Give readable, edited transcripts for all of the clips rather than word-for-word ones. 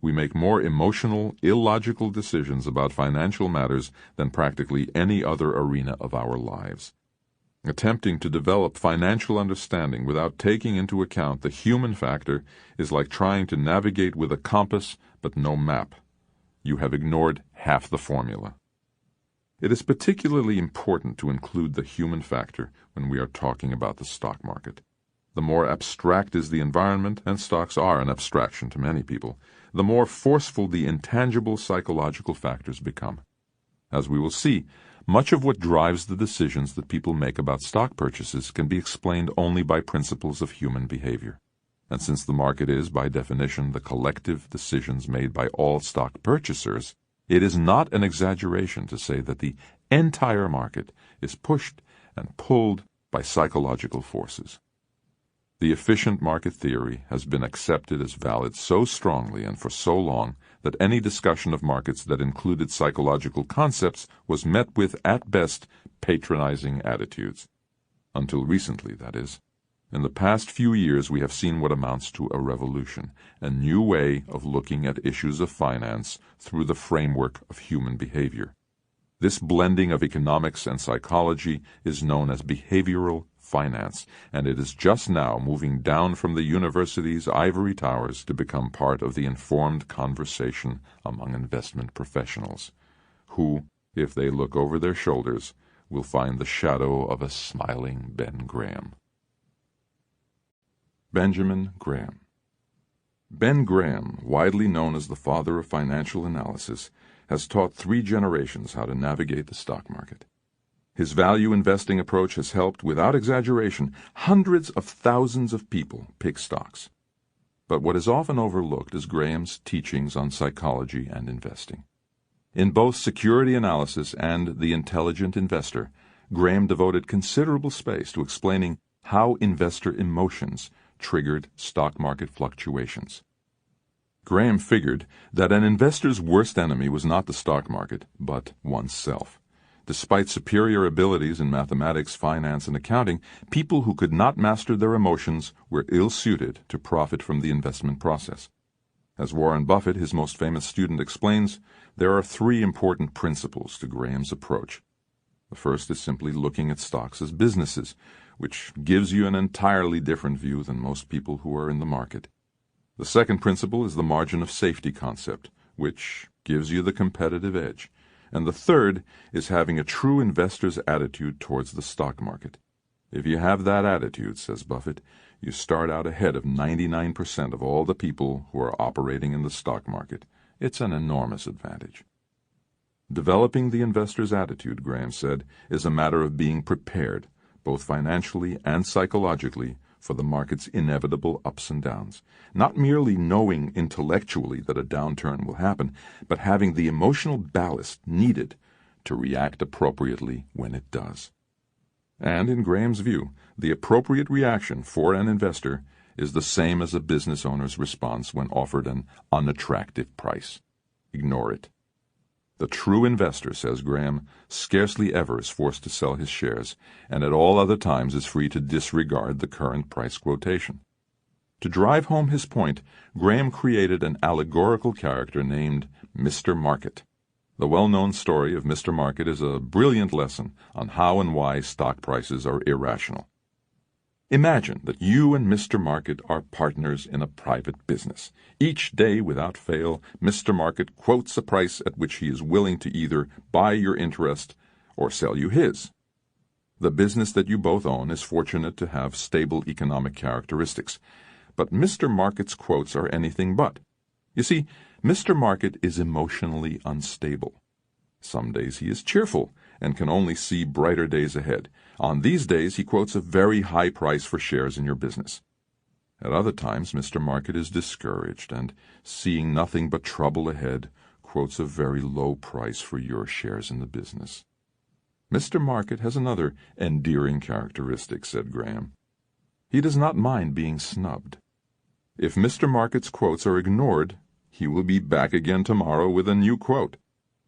We make more emotional, illogical decisions about financial matters than practically any other arena of our lives. Attempting to develop financial understanding without taking into account the human factor is like trying to navigate with a compass but no map. You have ignored half the formula. It is particularly important to include the human factor when we are talking about the stock market. The more abstract is the environment, and stocks are an abstraction to many people, the more forceful the intangible psychological factors become. As we will see, much of what drives the decisions that people make about stock purchases can be explained only by principles of human behavior. And since the market is, by definition, the collective decisions made by all stock purchasers, it is not an exaggeration to say that the entire market is pushed and pulled by psychological forces. The efficient market theory has been accepted as valid so strongly and for so long that any discussion of markets that included psychological concepts was met with, at best, patronizing attitudes. Until recently, that is. In the past few years we have seen what amounts to a revolution, a new way of looking at issues of finance through the framework of human behavior. This blending of economics and psychology is known as behavioral finance, and it is just now moving down from the university's ivory towers to become part of the informed conversation among investment professionals, who, if they look over their shoulders, will find the shadow of a smiling Ben Graham. Benjamin Graham. Ben Graham, widely known as the father of financial analysis, has taught 3 generations how to navigate the stock market. His value investing approach has helped, without exaggeration, hundreds of thousands of people pick stocks. But what is often overlooked is Graham's teachings on psychology and investing. In both Security Analysis and The Intelligent Investor, Graham devoted considerable space to explaining how investor emotions triggered stock market fluctuations. Graham figured that an investor's worst enemy was not the stock market, but oneself. Despite superior abilities in mathematics, finance, and accounting, people who could not master their emotions were ill-suited to profit from the investment process. As Warren Buffett, his most famous student, explains, there are 3 important principles to Graham's approach. The first is simply looking at stocks as businesses, which gives you an entirely different view than most people who are in the market. The second principle is the margin of safety concept, which gives you the competitive edge. And the third is having a true investor's attitude towards the stock market. If you have that attitude, says Buffett, you start out ahead of 99% of all the people who are operating in the stock market. It's an enormous advantage. Developing the investor's attitude, Graham said, is a matter of being prepared, both financially and psychologically, for the market's inevitable ups and downs. Not merely knowing intellectually that a downturn will happen, but having the emotional ballast needed to react appropriately when it does. And in Graham's view, the appropriate reaction for an investor is the same as a business owner's response when offered an unattractive price. Ignore it. The true investor, says Graham, scarcely ever is forced to sell his shares, and at all other times is free to disregard the current price quotation. To drive home his point, Graham created an allegorical character named Mr. Market. The well-known story of Mr. Market is a brilliant lesson on how and why stock prices are irrational. Imagine that you and Mr. Market are partners in a private business. Each day, without fail, Mr. Market quotes a price at which he is willing to either buy your interest or sell you his. The business that you both own is fortunate to have stable economic characteristics, but Mr. Market's quotes are anything but. You see, Mr. Market is emotionally unstable. Some days he is cheerful and can only see brighter days ahead. On these days he quotes a very high price for shares in your business. At other times Mr. Market is discouraged and, seeing nothing but trouble ahead, quotes a very low price for your shares in the business. Mr. Market has another endearing characteristic, said Graham. He does not mind being snubbed. If Mr. Market's quotes are ignored, he will be back again tomorrow with a new quote.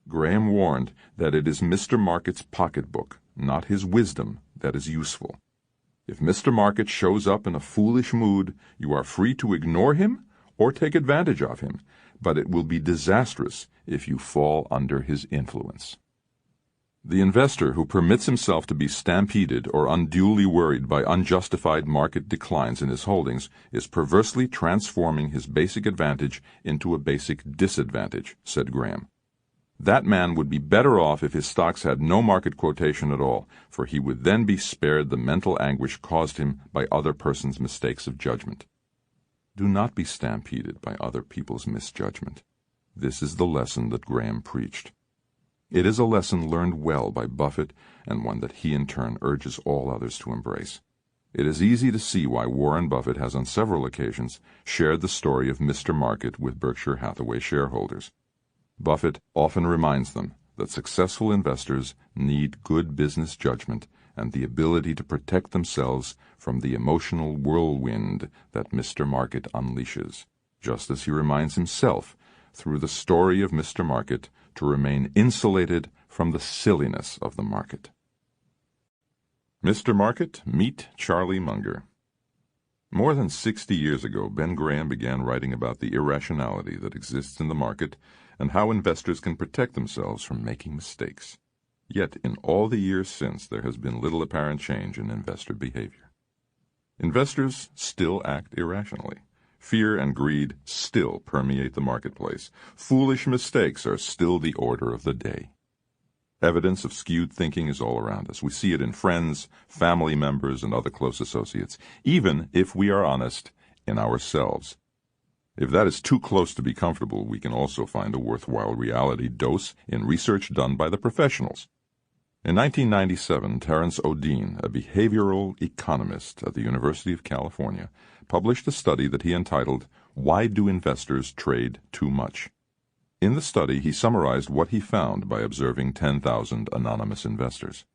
Graham warned that it is Mr. Market's pocketbook, not his wisdom, that is useful. If Mr. Market shows up in a foolish mood, you are free to ignore him or take advantage of him. but it will be disastrous if you fall under his influence. The investor who permits himself to be stampeded or unduly worried by unjustified market declines in his holdings is perversely transforming his basic advantage into a basic disadvantage, said Graham. That man would be better off if his stocks had no market quotation at all, for he would then be spared the mental anguish caused him by other persons' mistakes of judgment. Do not be stampeded by other people's misjudgment. This is the lesson that Graham preached. It is a lesson learned well by Buffett, and one that he in turn urges all others to embrace. It is easy to see why Warren Buffett has on several occasions shared the story of Mr. Market with Berkshire Hathaway shareholders. Buffett often reminds them that successful investors need good business judgment and the ability to protect themselves from the emotional whirlwind that Mr. Market unleashes, just as he reminds himself, through the story of Mr. Market, to remain insulated from the silliness of the market. Mr. Market, meet Charlie Munger. More than 60 years ago, Ben Graham began writing about the irrationality that exists in the market and how investors can protect themselves from making mistakes. Yet, in all the years since, there has been little apparent change in investor behavior. Investors still act irrationally. Fear and greed still permeate the marketplace. Foolish mistakes are still the order of the day. Evidence of skewed thinking is all around us. We see it in friends, family members, and other close associates, even if we are honest, in ourselves. If that is too close to be comfortable, we can also find a worthwhile reality dose in research done by the professionals. In 1997, Terence O'Dean, a behavioral economist at the University of California, published a study that he entitled, "Why Do Investors Trade Too Much?" In the study, he summarized what he found by observing 10,000 anonymous investors.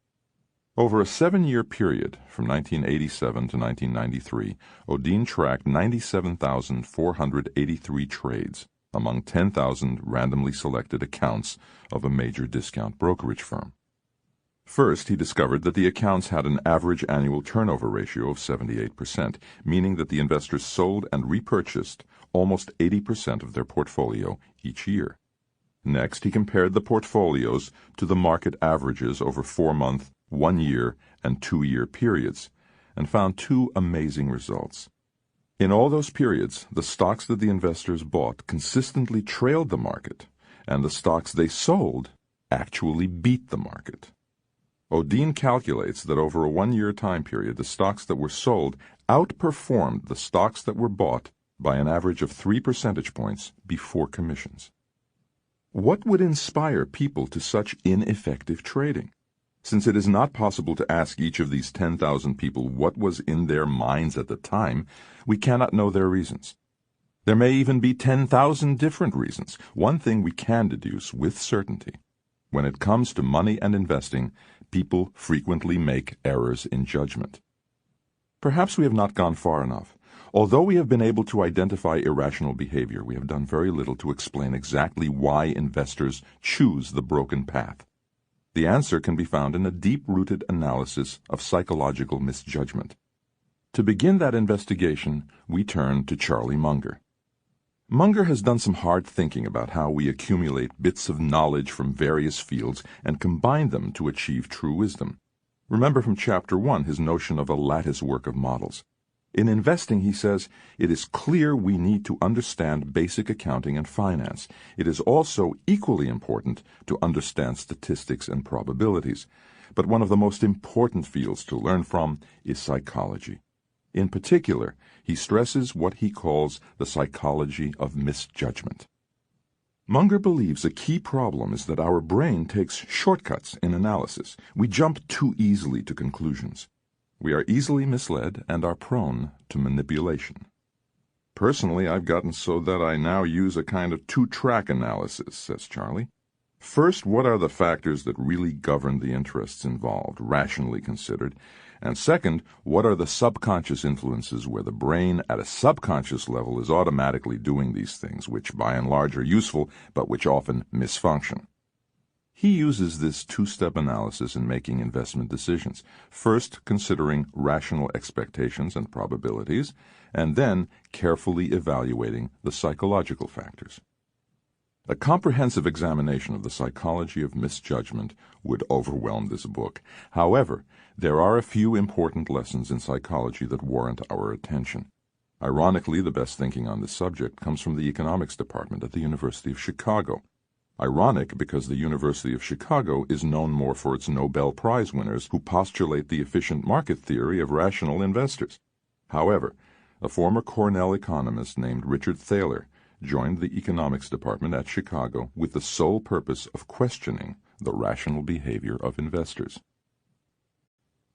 Over a 7-year period, from 1987 to 1993, O'Dean tracked 97,483 trades among 10,000 randomly selected accounts of a major discount brokerage firm. First, he discovered that the accounts had an average annual turnover ratio of 78%, meaning that the investors sold and repurchased almost 80% of their portfolio each year. Next, he compared the portfolios to the market averages over 4-month, 1-year, and 2-year periods, and found two amazing results. In all those periods, the stocks that the investors bought consistently trailed the market, and the stocks they sold actually beat the market. O'Dean calculates that over a 1-year time period, the stocks that were sold outperformed the stocks that were bought by an average of 3 percentage points before commissions. What would inspire people to such ineffective trading? Since it is not possible to ask each of these 10,000 people what was in their minds at the time, we cannot know their reasons. There may even be 10,000 different reasons. One thing we can deduce with certainty: when it comes to money and investing, people frequently make errors in judgment. Perhaps we have not gone far enough. Although we have been able to identify irrational behavior, we have done very little to explain exactly why investors choose the broken path. The answer can be found in a deep-rooted analysis of psychological misjudgment. To begin that investigation, we turn to Charlie Munger. Munger has done some hard thinking about how we accumulate bits of knowledge from various fields and combine them to achieve true wisdom. Remember from Chapter 1 his notion of a lattice work of models. In investing, he says, it is clear we need to understand basic accounting and finance. It is also equally important to understand statistics and probabilities. But one of the most important fields to learn from is psychology. In particular, he stresses what he calls the psychology of misjudgment. Munger believes a key problem is that our brain takes shortcuts in analysis. We jump too easily to conclusions. We are easily misled and are prone to manipulation. Personally, I've gotten so that I now use a kind of 2-track analysis, says Charlie. First, what are the factors that really govern the interests involved, rationally considered? And second, what are the subconscious influences where the brain at a subconscious level is automatically doing these things, which by and large are useful, but which often misfunction? He uses this 2-step analysis in making investment decisions, first considering rational expectations and probabilities, and then carefully evaluating the psychological factors. A comprehensive examination of the psychology of misjudgment would overwhelm this book. However, there are a few important lessons in psychology that warrant our attention. Ironically, the best thinking on this subject comes from the economics department at the University of Chicago. Ironic because the University of Chicago is known more for its Nobel Prize winners who postulate the efficient market theory of rational investors. However, a former Cornell economist named Richard Thaler joined the economics department at Chicago with the sole purpose of questioning the rational behavior of investors.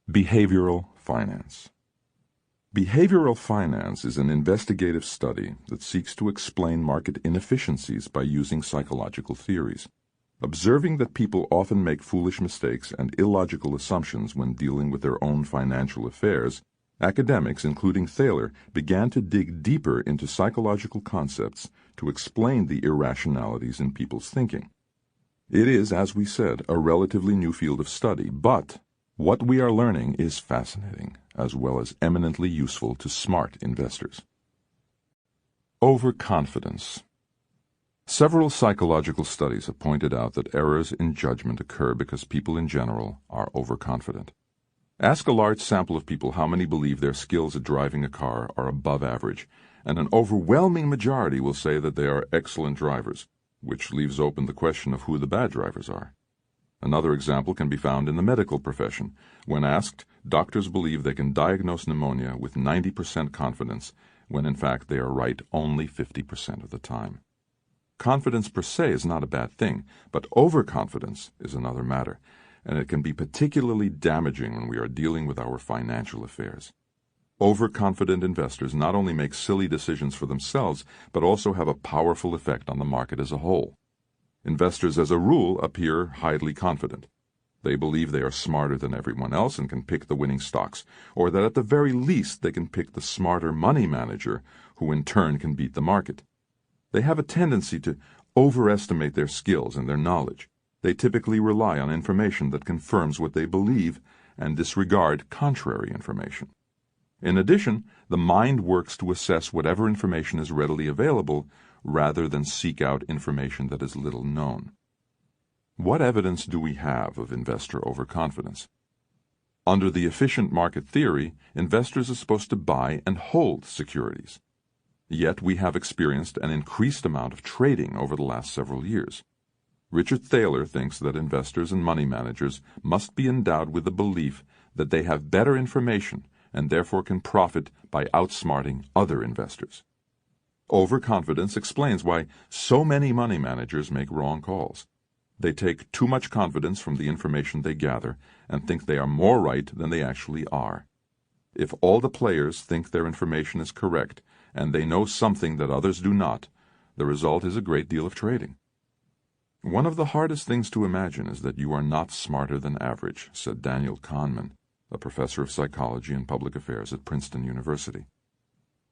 Behavioral finance. Behavioral finance is an investigative study that seeks to explain market inefficiencies by using psychological theories. Observing that people often make foolish mistakes and illogical assumptions when dealing with their own financial affairs, academics, including Thaler, began to dig deeper into psychological concepts to explain the irrationalities in people's thinking. It is, as we said, a relatively new field of study, but what we are learning is fascinating, as well as eminently useful to smart investors. Overconfidence. Several psychological studies have pointed out that errors in judgment occur because people in general are overconfident. Ask a large sample of people how many believe their skills at driving a car are above average, and an overwhelming majority will say that they are excellent drivers, which leaves open the question of who the bad drivers are. Another example can be found in the medical profession. When asked, doctors believe they can diagnose pneumonia with 90% confidence, when in fact they are right only 50% of the time. Confidence per se is not a bad thing, but overconfidence is another matter, and it can be particularly damaging when we are dealing with our financial affairs. Overconfident investors not only make silly decisions for themselves, but also have a powerful effect on the market as a whole. Investors, as a rule, appear highly confident. They believe they are smarter than everyone else and can pick the winning stocks, or that at the very least they can pick the smarter money manager, who in turn can beat the market. They have a tendency to overestimate their skills and their knowledge. They typically rely on information that confirms what they believe and disregard contrary information. In addition, the mind works to assess whatever information is readily available rather than seek out information that is little known. What evidence do we have of investor overconfidence? Under the efficient market theory, investors are supposed to buy and hold securities. Yet we have experienced an increased amount of trading over the last several years. Richard Thaler thinks that investors and money managers must be endowed with the belief that they have better information and therefore can profit by outsmarting other investors. Overconfidence explains why so many money managers make wrong calls. They take too much confidence from the information they gather and think they are more right than they actually are. If all the players think their information is correct and they know something that others do not, the result is a great deal of trading. One of the hardest things to imagine is that you are not smarter than average, said Daniel Kahneman, a professor of psychology and public affairs at Princeton University.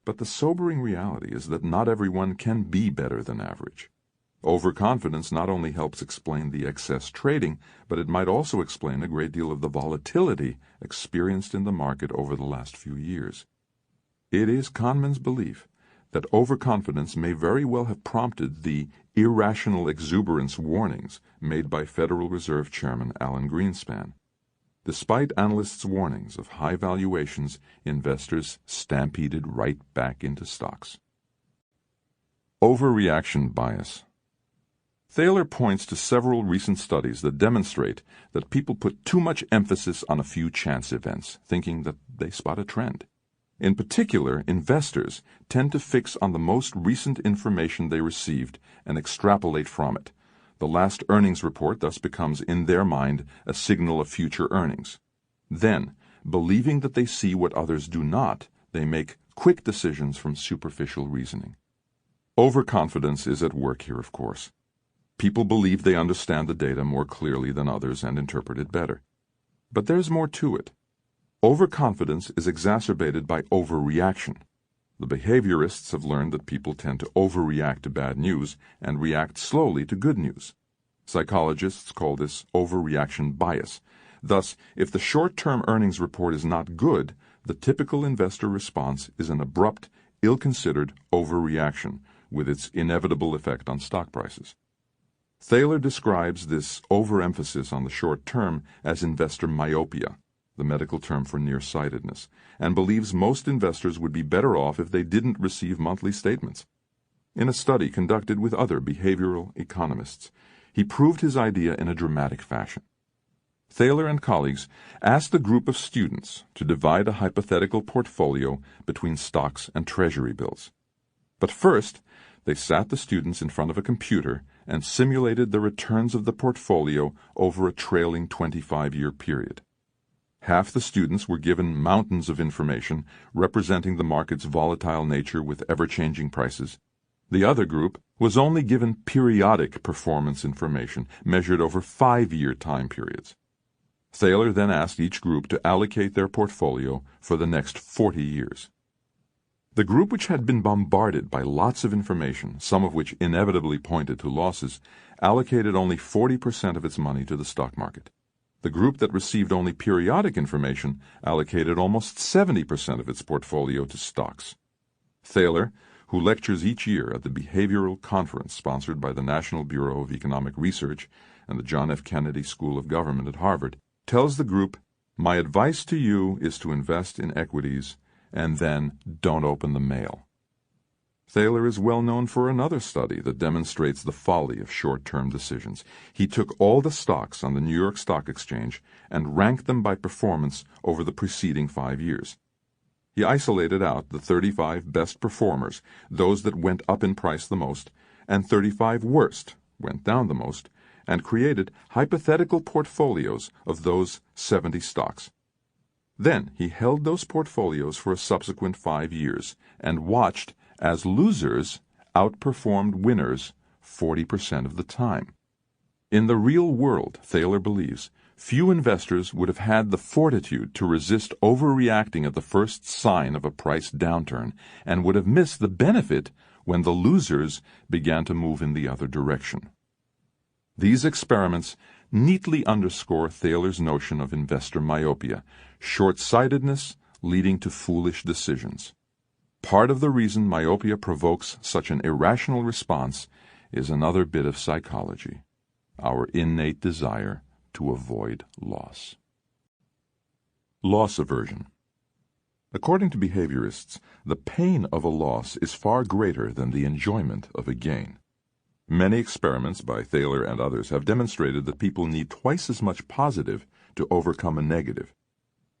But the sobering reality is that not everyone can be better than average. Overconfidence not only helps explain the excess trading, but it might also explain a great deal of the volatility experienced in the market over the last few years. It is Kahneman's belief that overconfidence may very well have prompted the irrational exuberance warnings made by Federal Reserve Chairman Alan Greenspan. Despite analysts' warnings of high valuations, investors stampeded right back into stocks. Overreaction bias. Thaler points to several recent studies that demonstrate that people put too much emphasis on a few chance events, thinking that they spot a trend. In particular, investors tend to fix on the most recent information they received and extrapolate from it. The last earnings report thus becomes, in their mind, a signal of future earnings. Then, believing that they see what others do not, they make quick decisions from superficial reasoning. Overconfidence is at work here, of course. People believe they understand the data more clearly than others and interpret it better. But there's more to it. Overconfidence is exacerbated by overreaction. The behaviorists have learned that people tend to overreact to bad news and react slowly to good news. Psychologists call this overreaction bias. Thus, if the short-term earnings report is not good, the typical investor response is an abrupt, ill-considered overreaction, with its inevitable effect on stock prices. Thaler describes this overemphasis on the short term as investor myopia, the medical term for nearsightedness, and believes most investors would be better off if they didn't receive monthly statements. In a study conducted with other behavioral economists, he proved his idea in a dramatic fashion. Thaler and colleagues asked a group of students to divide a hypothetical portfolio between stocks and treasury bills. But first, they sat the students in front of a computer and simulated the returns of the portfolio over a trailing 25-year period. Half the students were given mountains of information representing the market's volatile nature with ever-changing prices. The other group was only given periodic performance information measured over 5-year time periods. Thaler then asked each group to allocate their portfolio for the next 40 years. The group which had been bombarded by lots of information, some of which inevitably pointed to losses, allocated only 40% of its money to the stock market. The group that received only periodic information allocated almost 70% of its portfolio to stocks. Thaler, who lectures each year at the Behavioral Conference sponsored by the National Bureau of Economic Research and the John F. Kennedy School of Government at Harvard, tells the group, "My advice to you is to invest in equities and then don't open the mail." Thaler is well known for another study that demonstrates the folly of short-term decisions. He took all the stocks on the New York Stock Exchange and ranked them by performance over the preceding 5 years. He isolated out the 35 best performers, those that went up in price the most, and 35 worst, went down the most, and created hypothetical portfolios of those 70 stocks. Then he held those portfolios for a subsequent 5 years and watched as losers outperformed winners 40% of the time. In the real world, Thaler believes, few investors would have had the fortitude to resist overreacting at the first sign of a price downturn and would have missed the benefit when the losers began to move in the other direction. These experiments neatly underscore Thaler's notion of investor myopia, short-sightedness leading to foolish decisions. Part of the reason myopia provokes such an irrational response is another bit of psychology, our innate desire to avoid loss. Loss aversion. According to behaviorists, the pain of a loss is far greater than the enjoyment of a gain. Many experiments by Thaler and others have demonstrated that people need twice as much positive to overcome a negative.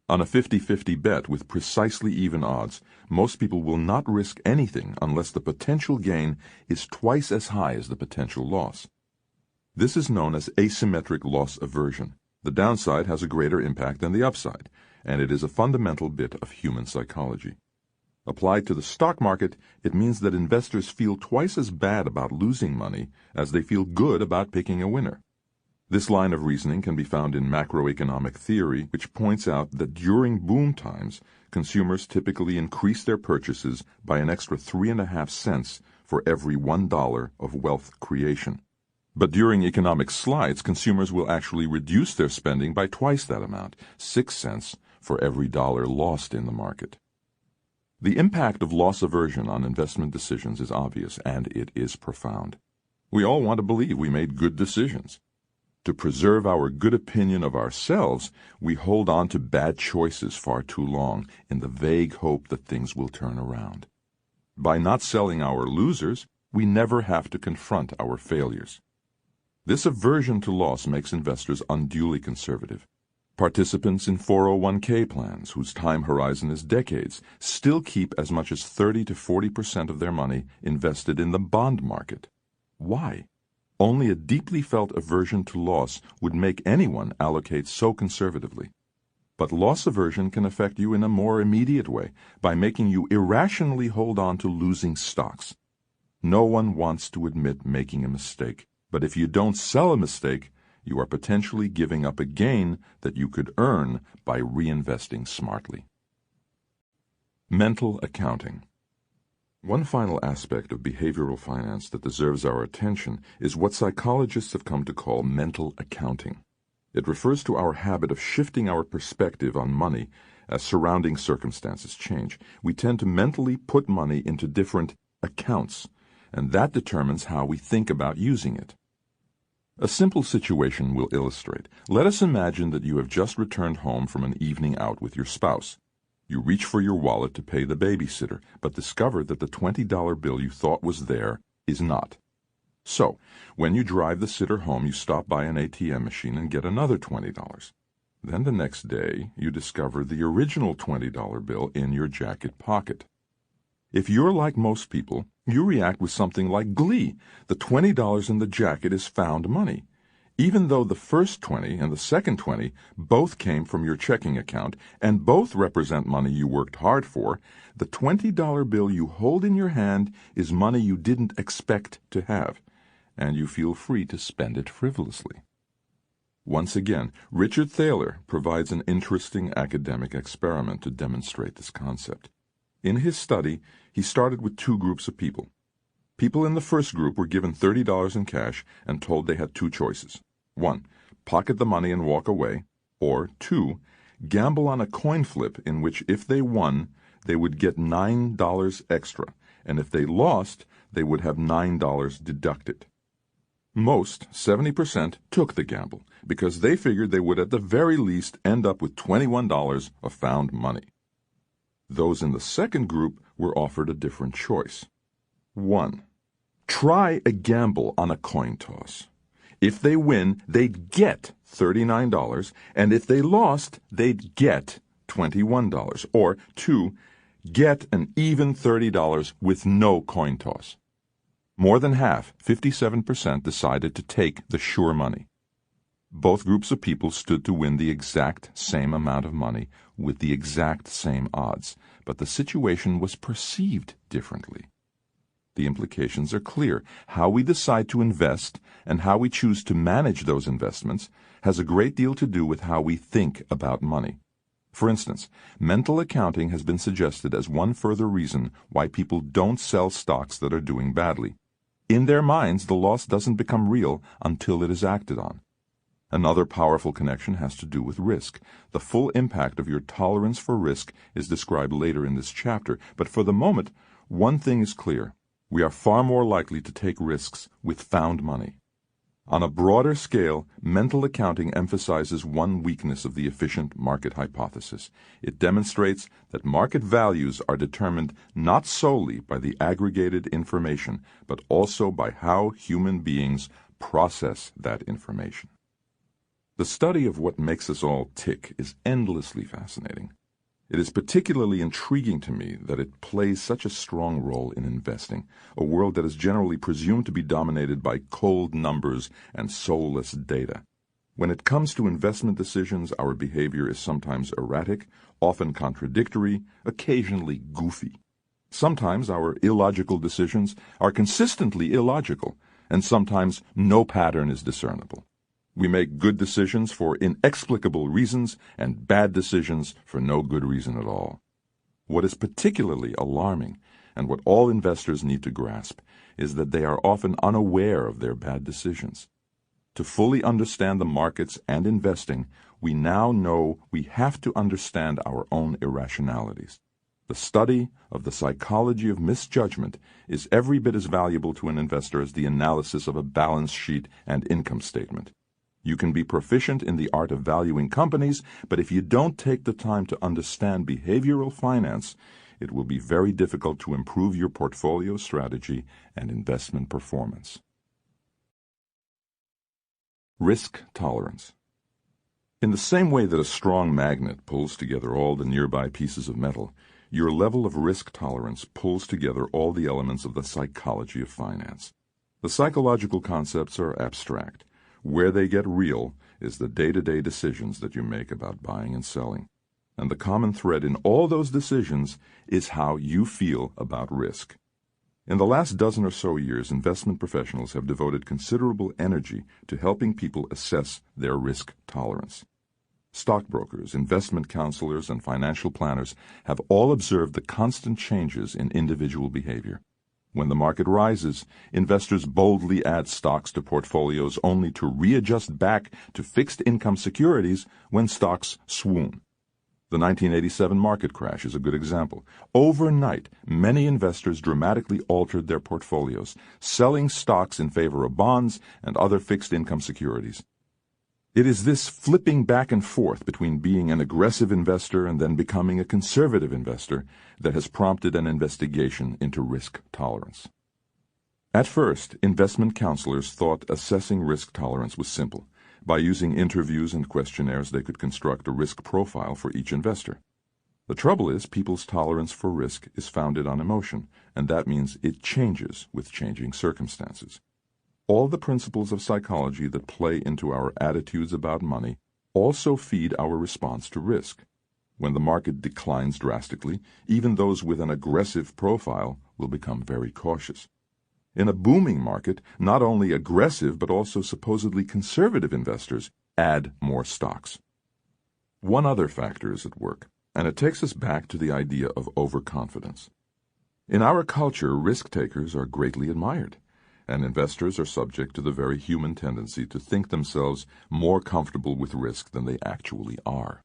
On a 50-50 bet with precisely even odds, most people will not risk anything unless the potential gain is twice as high as the potential loss. This is known as asymmetric loss aversion. The downside has a greater impact than the upside, and it is a fundamental bit of human psychology. Applied to the stock market, it means that investors feel twice as bad about losing money as they feel good about picking a winner. This line of reasoning can be found in macroeconomic theory, which points out that during boom times, consumers typically increase their purchases by an extra 3.5 cents for every $1 of wealth creation. But during economic slides, consumers will actually reduce their spending by twice that amount, 6 cents for every dollar lost in the market. The impact of loss aversion on investment decisions is obvious, and it is profound. We all want to believe we made good decisions. To preserve our good opinion of ourselves, we hold on to bad choices far too long in the vague hope that things will turn around. By not selling our losers, we never have to confront our failures. This aversion to loss makes investors unduly conservative. Participants in 401k plans, whose time horizon is decades, still keep as much as 30 to 40% of their money invested in the bond market. Why? Only a deeply felt aversion to loss would make anyone allocate so conservatively. But loss aversion can affect you in a more immediate way by making you irrationally hold on to losing stocks. No one wants to admit making a mistake, but if you don't sell a mistake, you are potentially giving up a gain that you could earn by reinvesting smartly. Mental accounting. One final aspect of behavioral finance that deserves our attention is what psychologists have come to call mental accounting. It refers to our habit of shifting our perspective on money as surrounding circumstances change. We tend to mentally put money into different accounts, and that determines how we think about using it. A simple situation will illustrate. Let us imagine that you have just returned home from an evening out with your spouse. You reach for your wallet to pay the babysitter, but discover that the $20 bill you thought was there is not. So, when you drive the sitter home, you stop by an ATM machine and get another $20. Then the next day, you discover the original $20 bill in your jacket pocket. If you're like most people, you react with something like glee. The $20 in the jacket is found money. Even though the first 20 and the second 20 both came from your checking account and both represent money you worked hard for, the $20 bill you hold in your hand is money you didn't expect to have, and you feel free to spend it frivolously. Once again, Richard Thaler provides an interesting academic experiment to demonstrate this concept. In his study, he started with two groups of people. People in the first group were given $30 in cash and told they had two choices. 1. Pocket the money and walk away. Or 2. Gamble on a coin flip in which if they won, they would get $9 extra, and if they lost, they would have $9 deducted. Most, 70%, took the gamble because they figured they would at the very least end up with $21 of found money. Those in the second group were offered a different choice. 1. Try a gamble on a coin toss. If they win, they'd get $39, and if they lost, they'd get $21. Or 2. Get an even $30 with no coin toss. More than half, 57%, decided to take the sure money. Both groups of people stood to win the exact same amount of money with the exact same odds, but the situation was perceived differently. The implications are clear. How we decide to invest and how we choose to manage those investments has a great deal to do with how we think about money. For instance, mental accounting has been suggested as one further reason why people don't sell stocks that are doing badly. In their minds, the loss doesn't become real until it is acted on. Another powerful connection has to do with risk. The full impact of your tolerance for risk is described later in this chapter, but for the moment, one thing is clear. We are far more likely to take risks with found money. On a broader scale, mental accounting emphasizes one weakness of the efficient market hypothesis. It demonstrates that market values are determined not solely by the aggregated information, but also by how human beings process that information. The study of what makes us all tick is endlessly fascinating. It is particularly intriguing to me that it plays such a strong role in investing, a world that is generally presumed to be dominated by cold numbers and soulless data. When it comes to investment decisions, our behavior is sometimes erratic, often contradictory, occasionally goofy. Sometimes our illogical decisions are consistently illogical, and sometimes no pattern is discernible. We make good decisions for inexplicable reasons and bad decisions for no good reason at all. What is particularly alarming, and what all investors need to grasp, is that they are often unaware of their bad decisions. To fully understand the markets and investing, we now know we have to understand our own irrationalities. The study of the psychology of misjudgment is every bit as valuable to an investor as the analysis of a balance sheet and income statement. You can be proficient in the art of valuing companies, but if you don't take the time to understand behavioral finance, it will be very difficult to improve your portfolio strategy and investment performance. Risk tolerance. In the same way that a strong magnet pulls together all the nearby pieces of metal, your level of risk tolerance pulls together all the elements of the psychology of finance. The psychological concepts are abstract. Where they get real is the day-to-day decisions that you make about buying and selling. And the common thread in all those decisions is how you feel about risk. In the last dozen or so years, investment professionals have devoted considerable energy to helping people assess their risk tolerance. Stockbrokers, investment counselors, and financial planners have all observed the constant changes in individual behavior. When the market rises, investors boldly add stocks to portfolios only to readjust back to fixed income securities when stocks swoon. The 1987 market crash is a good example. Overnight, many investors dramatically altered their portfolios, selling stocks in favor of bonds and other fixed-income securities. It is this flipping back and forth between being an aggressive investor and then becoming a conservative investor that has prompted an investigation into risk tolerance. At first, investment counselors thought assessing risk tolerance was simple. By using interviews and questionnaires, they could construct a risk profile for each investor. The trouble is, people's tolerance for risk is founded on emotion, and that means it changes with changing circumstances. All the principles of psychology that play into our attitudes about money also feed our response to risk. When the market declines drastically, even those with an aggressive profile will become very cautious. In a booming market, not only aggressive but also supposedly conservative investors add more stocks. One other factor is at work, and it takes us back to the idea of overconfidence. In our culture, risk-takers are greatly admired, and investors are subject to the very human tendency to think themselves more comfortable with risk than they actually are.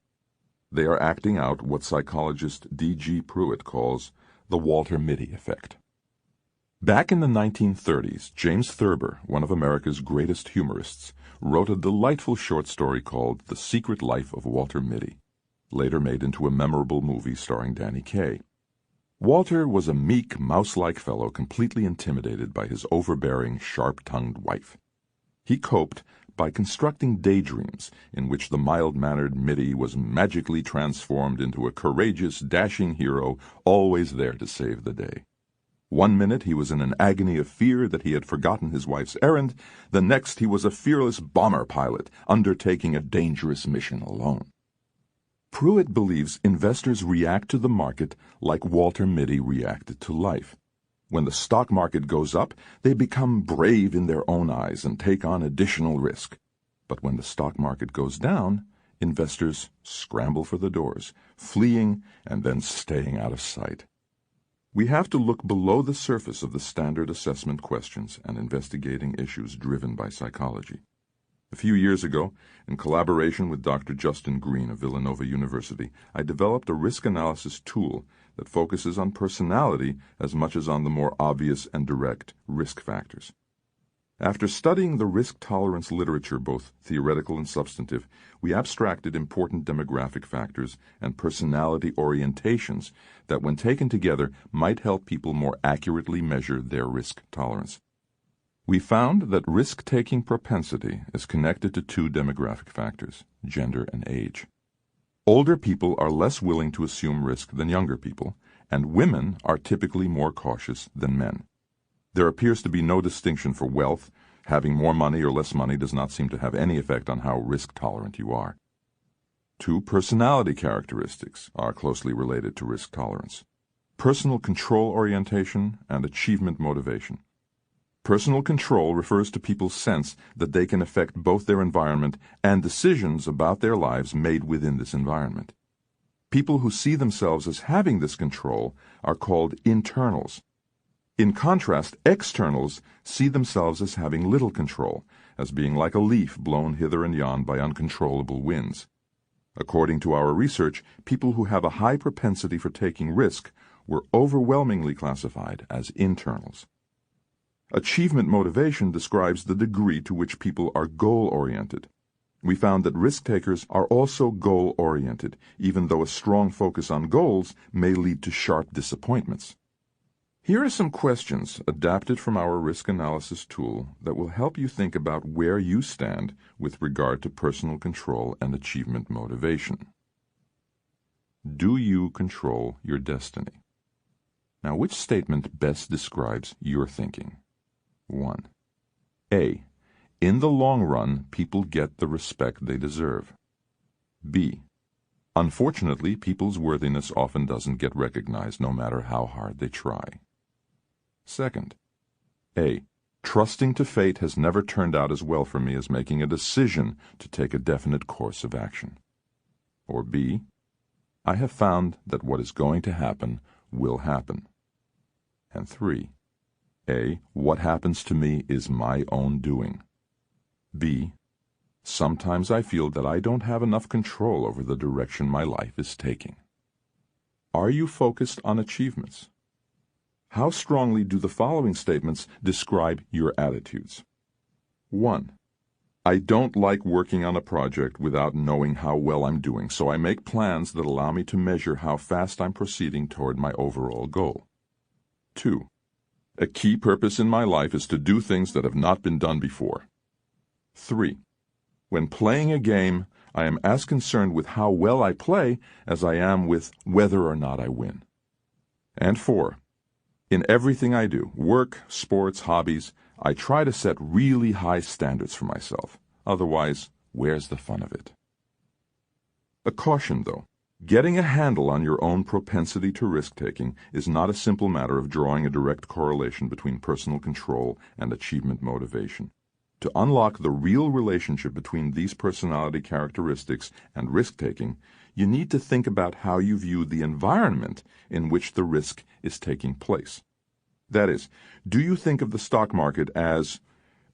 They are acting out what psychologist D.G. Pruitt calls the Walter Mitty effect. Back in the 1930s, James Thurber, one of America's greatest humorists, wrote a delightful short story called The Secret Life of Walter Mitty, later made into a memorable movie starring Danny Kaye. Walter was a meek, mouse-like fellow completely intimidated by his overbearing, sharp-tongued wife. He coped by constructing daydreams in which the mild-mannered Mitty was magically transformed into a courageous, dashing hero always there to save the day. One minute he was in an agony of fear that he had forgotten his wife's errand, the next he was a fearless bomber pilot undertaking a dangerous mission alone. Pruitt believes investors react to the market like Walter Mitty reacted to life. When the stock market goes up, they become brave in their own eyes and take on additional risk. But when the stock market goes down, investors scramble for the doors, fleeing and then staying out of sight. We have to look below the surface of the standard assessment questions and investigating issues driven by psychology. A few years ago, in collaboration with Dr. Justin Green of Villanova University, I developed a risk analysis tool that focuses on personality as much as on the more obvious and direct risk factors. After studying the risk tolerance literature, both theoretical and substantive, we abstracted important demographic factors and personality orientations that, when taken together, might help people more accurately measure their risk tolerance. We found that risk-taking propensity is connected to two demographic factors, gender and age. Older people are less willing to assume risk than younger people, and women are typically more cautious than men. There appears to be no distinction for wealth. Having more money or less money does not seem to have any effect on how risk-tolerant you are. Two personality characteristics are closely related to risk tolerance: personal control orientation and achievement motivation. Personal control refers to people's sense that they can affect both their environment and decisions about their lives made within this environment. People who see themselves as having this control are called internals. In contrast, externals see themselves as having little control, as being like a leaf blown hither and yon by uncontrollable winds. According to our research, people who have a high propensity for taking risk were overwhelmingly classified as internals. Achievement motivation describes the degree to which people are goal-oriented. We found that risk-takers are also goal-oriented, even though a strong focus on goals may lead to sharp disappointments. Here are some questions adapted from our risk analysis tool that will help you think about where you stand with regard to personal control and achievement motivation. Do you control your destiny? Now, which statement best describes your thinking? 1. A. In the long run, people get the respect they deserve. B. Unfortunately, people's worthiness often doesn't get recognized no matter how hard they try. 2. A. Trusting to fate has never turned out as well for me as making a decision to take a definite course of action. Or B. I have found that what is going to happen will happen. And 3. A. What happens to me is my own doing. B. Sometimes I feel that I don't have enough control over the direction my life is taking. Are you focused on achievements? How strongly do the following statements describe your attitudes? 1. I don't like working on a project without knowing how well I'm doing, so I make plans that allow me to measure how fast I'm proceeding toward my overall goal. 2. A key purpose in my life is to do things that have not been done before. 3. When playing a game, I am as concerned with how well I play as I am with whether or not I win. And 4. In everything I do, work, sports, hobbies, I try to set really high standards for myself. Otherwise, where's the fun of it? A caution, though. Getting a handle on your own propensity to risk-taking is not a simple matter of drawing a direct correlation between personal control and achievement motivation. To unlock the real relationship between these personality characteristics and risk-taking, you need to think about how you view the environment in which the risk is taking place. That is, do you think of the stock market as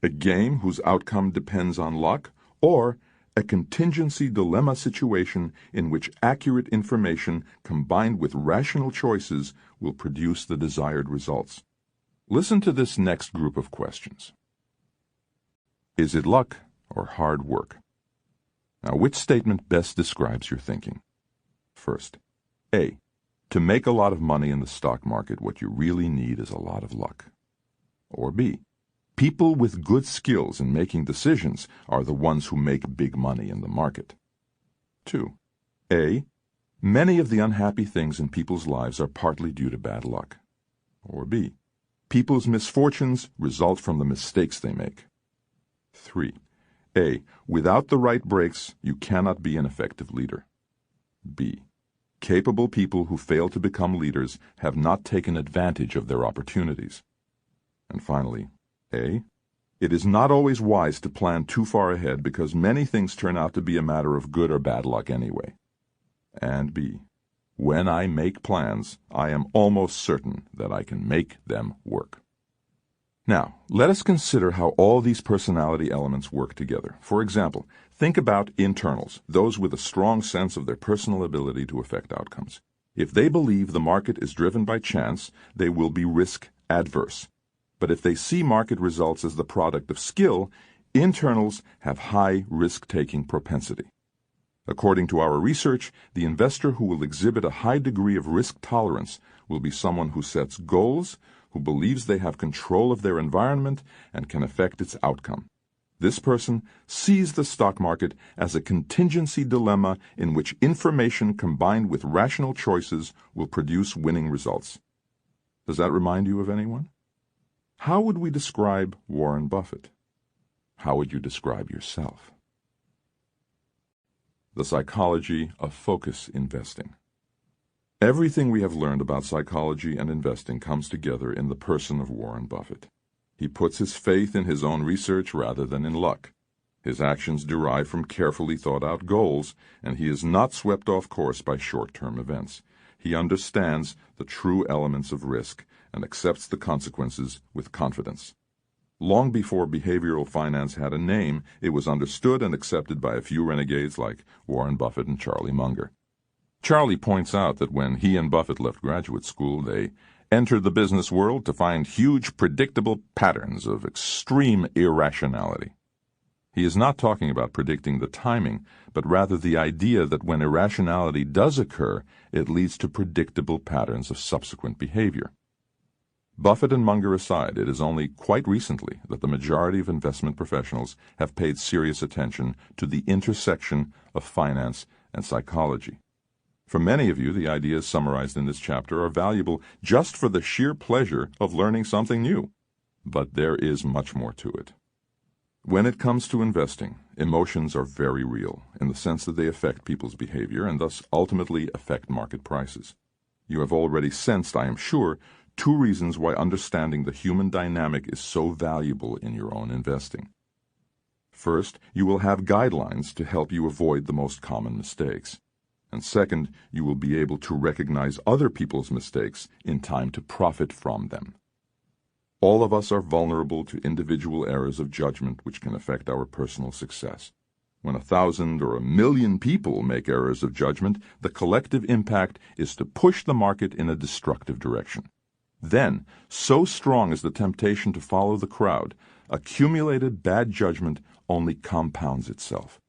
a game whose outcome depends on luck, or a contingency dilemma situation in which accurate information combined with rational choices will produce the desired results? Listen to this next group of questions. Is it luck or hard work? Now, which statement best describes your thinking? First, A. To make a lot of money in the stock market, what you really need is a lot of luck. Or B. People with good skills in making decisions are the ones who make big money in the market. 2. A. Many of the unhappy things in people's lives are partly due to bad luck. Or B. People's misfortunes result from the mistakes they make. 3. A. Without the right breaks, you cannot be an effective leader. B. Capable people who fail to become leaders have not taken advantage of their opportunities. And finally, A. It is not always wise to plan too far ahead because many things turn out to be a matter of good or bad luck anyway. And B. When I make plans, I am almost certain that I can make them work. Now, let us consider how all these personality elements work together. For example, think about internals, those with a strong sense of their personal ability to affect outcomes. If they believe the market is driven by chance, they will be risk adverse. But if they see market results as the product of skill, internals have high risk-taking propensity. According to our research, the investor who will exhibit a high degree of risk tolerance will be someone who sets goals, who believes they have control of their environment and can affect its outcome. This person sees the stock market as a contingency dilemma in which information combined with rational choices will produce winning results. Does that remind you of anyone? How would we describe Warren Buffett? How would you describe yourself? The psychology of focus investing. Everything we have learned about psychology and investing comes together in the person of Warren Buffett. He puts his faith in his own research rather than in luck. His actions derive from carefully thought-out goals, and he is not swept off course by short-term events. He understands the true elements of risk and accepts the consequences with confidence. Long before behavioral finance had a name, it was understood and accepted by a few renegades like Warren Buffett and Charlie Munger. Charlie points out that when he and Buffett left graduate school, they entered the business world to find huge predictable patterns of extreme irrationality. He is not talking about predicting the timing, but rather the idea that when irrationality does occur, it leads to predictable patterns of subsequent behavior. Buffett and Munger aside, it is only quite recently that the majority of investment professionals have paid serious attention to the intersection of finance and psychology. For many of you, the ideas summarized in this chapter are valuable just for the sheer pleasure of learning something new. But there is much more to it. When it comes to investing, emotions are very real in the sense that they affect people's behavior and thus ultimately affect market prices. You have already sensed, I am sure, two reasons why understanding the human dynamic is so valuable in your own investing. First, you will have guidelines to help you avoid the most common mistakes. And second, you will be able to recognize other people's mistakes in time to profit from them. All of us are vulnerable to individual errors of judgment which can affect our personal success. When 1,000 or 1,000,000 people make errors of judgment, the collective impact is to push the market in a destructive direction. Then, so strong is the temptation to follow the crowd, accumulated bad judgment only compounds itself.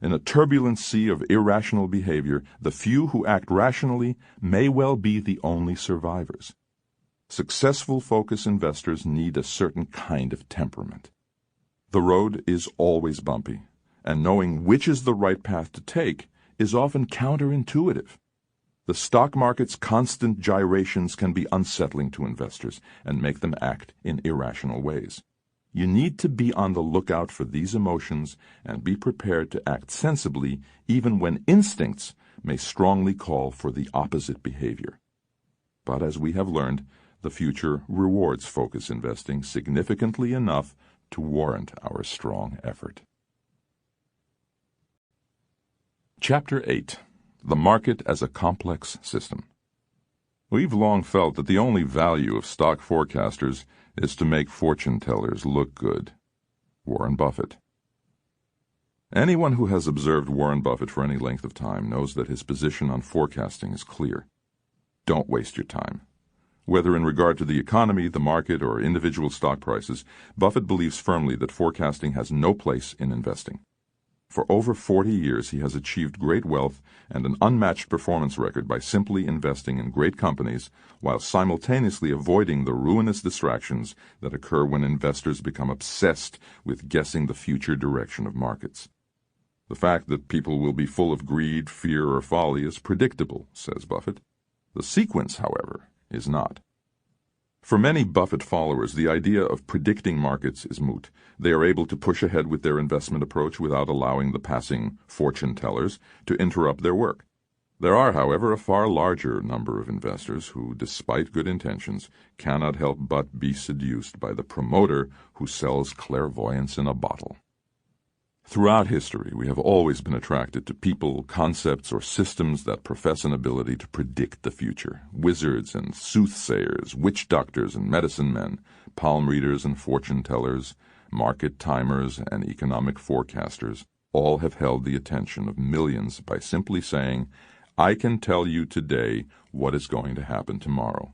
In a turbulent sea of irrational behavior, the few who act rationally may well be the only survivors. Successful focus investors need a certain kind of temperament. The road is always bumpy, and knowing which is the right path to take is often counterintuitive. The stock market's constant gyrations can be unsettling to investors and make them act in irrational ways. You need to be on the lookout for these emotions and be prepared to act sensibly even when instincts may strongly call for the opposite behavior. But as we have learned, the future rewards focus investing significantly enough to warrant our strong effort. Chapter 8. The Market as a Complex System. We've long felt that the only value of stock forecasters is to make fortune tellers look good. Warren Buffett. Anyone who has observed Warren Buffett for any length of time knows that his position on forecasting is clear. Don't waste your time. Whether in regard to the economy, the market, or individual stock prices, Buffett believes firmly that forecasting has no place in investing. For over 40 years, he has achieved great wealth and an unmatched performance record by simply investing in great companies while simultaneously avoiding the ruinous distractions that occur when investors become obsessed with guessing the future direction of markets. The fact that people will be full of greed, fear, or folly is predictable, says Buffett. The sequence, however, is not. For many Buffett followers, the idea of predicting markets is moot. They are able to push ahead with their investment approach without allowing the passing fortune tellers to interrupt their work. There are, however, a far larger number of investors who, despite good intentions, cannot help but be seduced by the promoter who sells clairvoyance in a bottle. Throughout history, we have always been attracted to people, concepts, or systems that profess an ability to predict the future. Wizards and soothsayers, witch doctors and medicine men, palm readers and fortune tellers, market timers and economic forecasters all have held the attention of millions by simply saying, "I can tell you today what is going to happen tomorrow."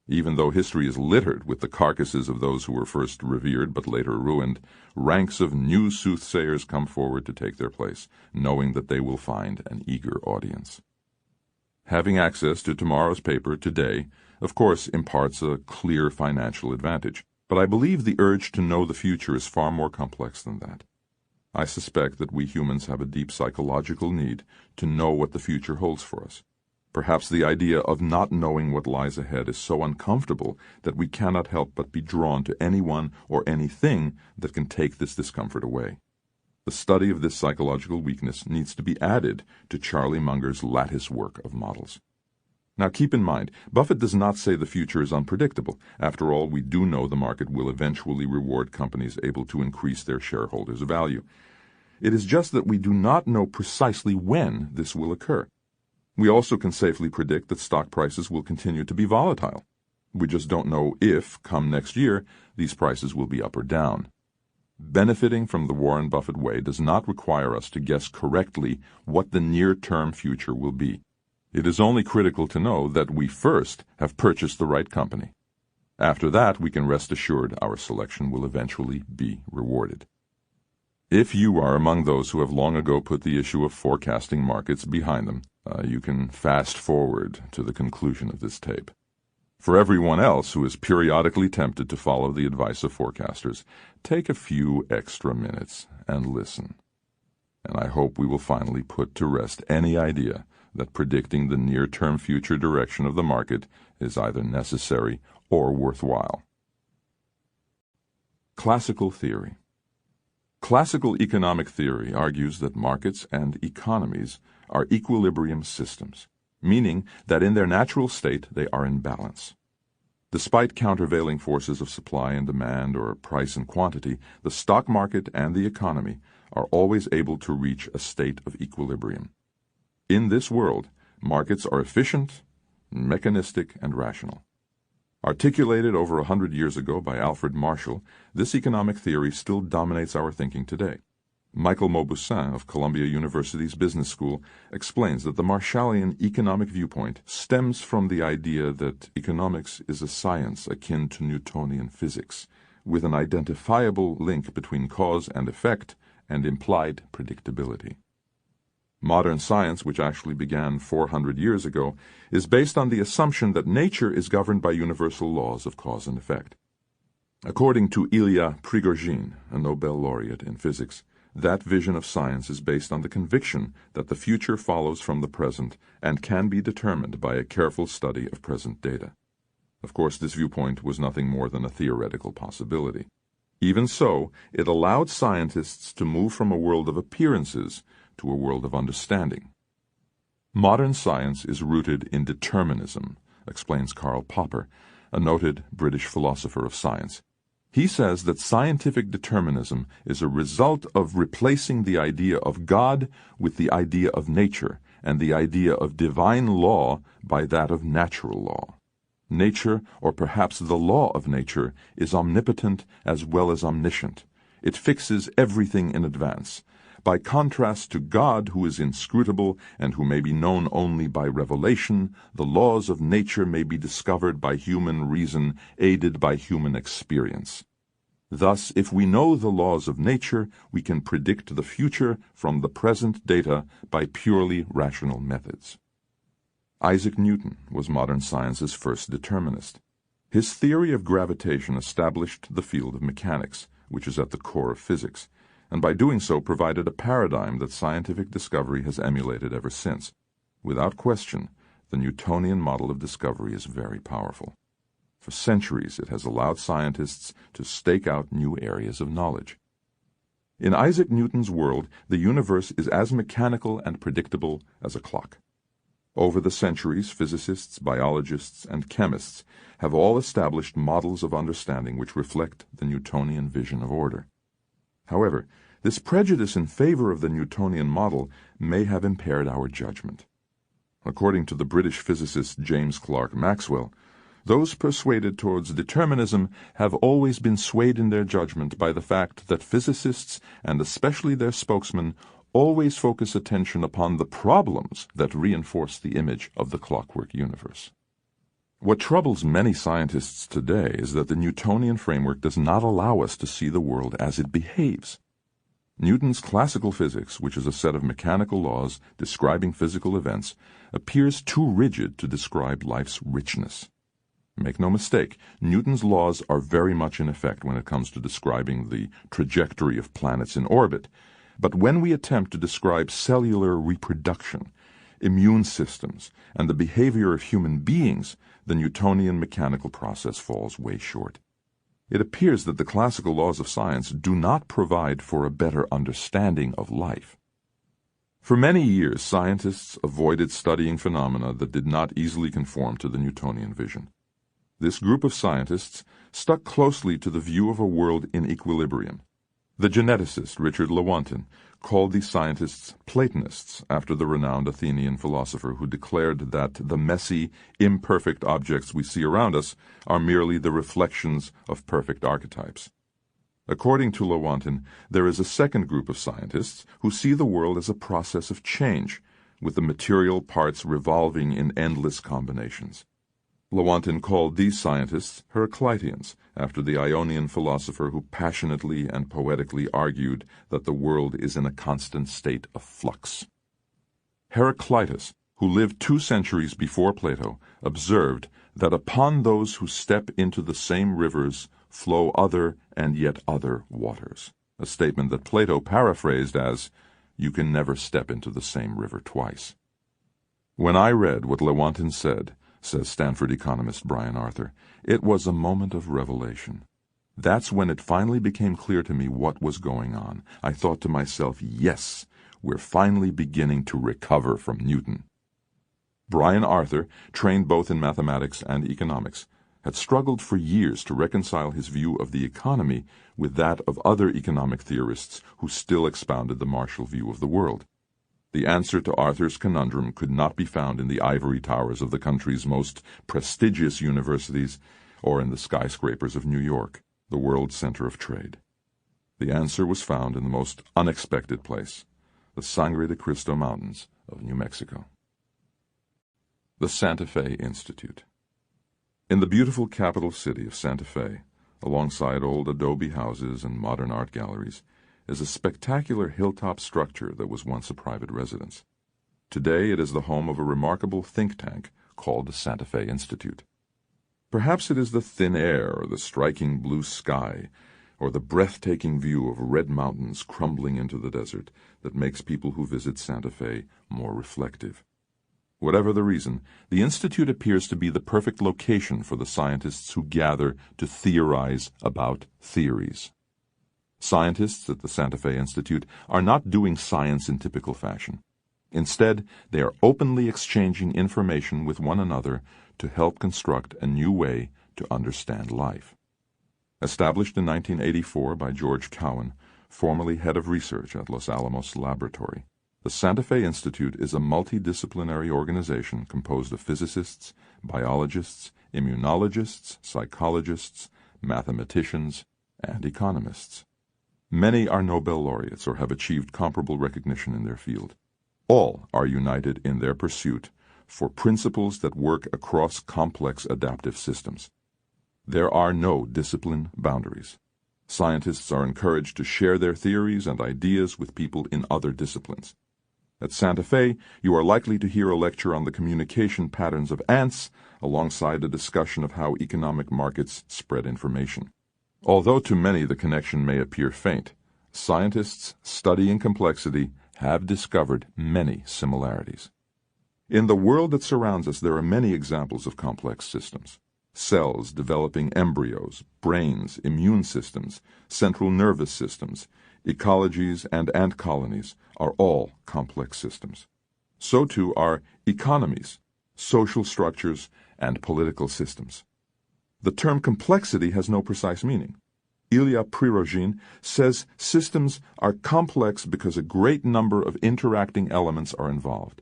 Even though history is littered with the carcasses of those who were first revered but later ruined, ranks of new soothsayers come forward to take their place, knowing that they will find an eager audience. Having access to tomorrow's paper today, of course, imparts a clear financial advantage, but I believe the urge to know the future is far more complex than that. I suspect that we humans have a deep psychological need to know what the future holds for us. Perhaps the idea of not knowing what lies ahead is so uncomfortable that we cannot help but be drawn to anyone or anything that can take this discomfort away. The study of this psychological weakness needs to be added to Charlie Munger's lattice work of models. Now keep in mind, Buffett does not say the future is unpredictable. After all, we do know the market will eventually reward companies able to increase their shareholders' value. It is just that we do not know precisely when this will occur. We also can safely predict that stock prices will continue to be volatile. We just don't know if, come next year, these prices will be up or down. Benefiting from the Warren Buffett way does not require us to guess correctly what the near-term future will be. It is only critical to know that we first have purchased the right company. After that, we can rest assured our selection will eventually be rewarded. If you are among those who have long ago put the issue of forecasting markets behind them, you can fast forward to the conclusion of this tape. For everyone else who is periodically tempted to follow the advice of forecasters, take a few extra minutes and listen. And I hope we will finally put to rest any idea that predicting the near-term future direction of the market is either necessary or worthwhile. Classical theory. Classical economic theory argues that markets and economies are equilibrium systems, meaning that in their natural state they are in balance. Despite countervailing forces of supply and demand or price and quantity, the stock market and the economy are always able to reach a state of equilibrium. In this world, markets are efficient, mechanistic, and rational. Articulated over 100 years ago by Alfred Marshall, this economic theory still dominates our thinking today. Michael Mauboussin of Columbia University's Business School explains that the Marshallian economic viewpoint stems from the idea that economics is a science akin to Newtonian physics, with an identifiable link between cause and effect and implied predictability. Modern science, which actually began 400 years ago, is based on the assumption that nature is governed by universal laws of cause and effect. According to Ilya Prigogine, a Nobel laureate in physics, that vision of science is based on the conviction that the future follows from the present and can be determined by a careful study of present data. Of course, this viewpoint was nothing more than a theoretical possibility. Even so, it allowed scientists to move from a world of appearances to a world of understanding. Modern science is rooted in determinism, explains Karl Popper, a noted British philosopher of science. He says that scientific determinism is a result of replacing the idea of God with the idea of nature and the idea of divine law by that of natural law. Nature, or perhaps the law of nature, is omnipotent as well as omniscient. It fixes everything in advance. By contrast to God, who is inscrutable and who may be known only by revelation, the laws of nature may be discovered by human reason, aided by human experience. Thus, if we know the laws of nature, we can predict the future from the present data by purely rational methods. Isaac Newton was modern science's first determinist. His theory of gravitation established the field of mechanics, which is at the core of physics, and by doing so provided a paradigm that scientific discovery has emulated ever since. Without question, the Newtonian model of discovery is very powerful. For centuries, it has allowed scientists to stake out new areas of knowledge. In Isaac Newton's world, the universe is as mechanical and predictable as a clock. Over the centuries, physicists, biologists, and chemists have all established models of understanding which reflect the Newtonian vision of order. However, this prejudice in favor of the Newtonian model may have impaired our judgment. According to the British physicist James Clerk Maxwell, those persuaded towards determinism have always been swayed in their judgment by the fact that physicists, and especially their spokesmen, always focus attention upon the problems that reinforce the image of the clockwork universe. What troubles many scientists today is that the Newtonian framework does not allow us to see the world as it behaves. Newton's classical physics, which is a set of mechanical laws describing physical events, appears too rigid to describe life's richness. Make no mistake, Newton's laws are very much in effect when it comes to describing the trajectory of planets in orbit, but when we attempt to describe cellular reproduction, immune systems, and the behavior of human beings, the Newtonian mechanical process falls way short. It appears that the classical laws of science do not provide for a better understanding of life. For many years, scientists avoided studying phenomena that did not easily conform to the Newtonian vision. This group of scientists stuck closely to the view of a world in equilibrium. The geneticist Richard Lewontin called these scientists Platonists after the renowned Athenian philosopher who declared that the messy, imperfect objects we see around us are merely the reflections of perfect archetypes. According to Lewontin, there is a second group of scientists who see the world as a process of change, with the material parts revolving in endless combinations. Lewontin called these scientists Heracliteans, after the Ionian philosopher who passionately and poetically argued that the world is in a constant state of flux. Heraclitus, who lived 2 centuries before Plato, observed that upon those who step into the same rivers flow other and yet other waters, a statement that Plato paraphrased as, "You can never step into the same river twice." When I read what Lewontin said, says Stanford economist Brian Arthur, it was a moment of revelation. That's when it finally became clear to me what was going on. I thought to myself, yes, we're finally beginning to recover from Newton. Brian Arthur, trained both in mathematics and economics, had struggled for years to reconcile his view of the economy with that of other economic theorists who still expounded the Marshall view of the world. The answer to Arthur's conundrum could not be found in the ivory towers of the country's most prestigious universities or in the skyscrapers of New York, the world's center of trade. The answer was found in the most unexpected place, the Sangre de Cristo Mountains of New Mexico. The Santa Fe Institute. In the beautiful capital city of Santa Fe, alongside old adobe houses and modern art galleries, is a spectacular hilltop structure that was once a private residence. Today it is the home of a remarkable think tank called the Santa Fe Institute. Perhaps it is the thin air or the striking blue sky or the breathtaking view of red mountains crumbling into the desert that makes people who visit Santa Fe more reflective. Whatever the reason, the Institute appears to be the perfect location for the scientists who gather to theorize about theories. Scientists at the Santa Fe Institute are not doing science in typical fashion. Instead, they are openly exchanging information with one another to help construct a new way to understand life. Established in 1984 by George Cowan, formerly head of research at Los Alamos Laboratory, the Santa Fe Institute is a multidisciplinary organization composed of physicists, biologists, immunologists, psychologists, mathematicians, and economists. Many are Nobel laureates or have achieved comparable recognition in their field. All are united in their pursuit for principles that work across complex adaptive systems. There are no discipline boundaries. Scientists are encouraged to share their theories and ideas with people in other disciplines. At Santa Fe, you are likely to hear a lecture on the communication patterns of ants, alongside a discussion of how economic markets spread information. Although to many the connection may appear faint, scientists studying complexity have discovered many similarities. In the world that surrounds us, there are many examples of complex systems. Cells developing embryos, brains, immune systems, central nervous systems, ecologies, and ant colonies are all complex systems. So too are economies, social structures, and political systems. The term complexity has no precise meaning. Ilya Prigogine says systems are complex because a great number of interacting elements are involved.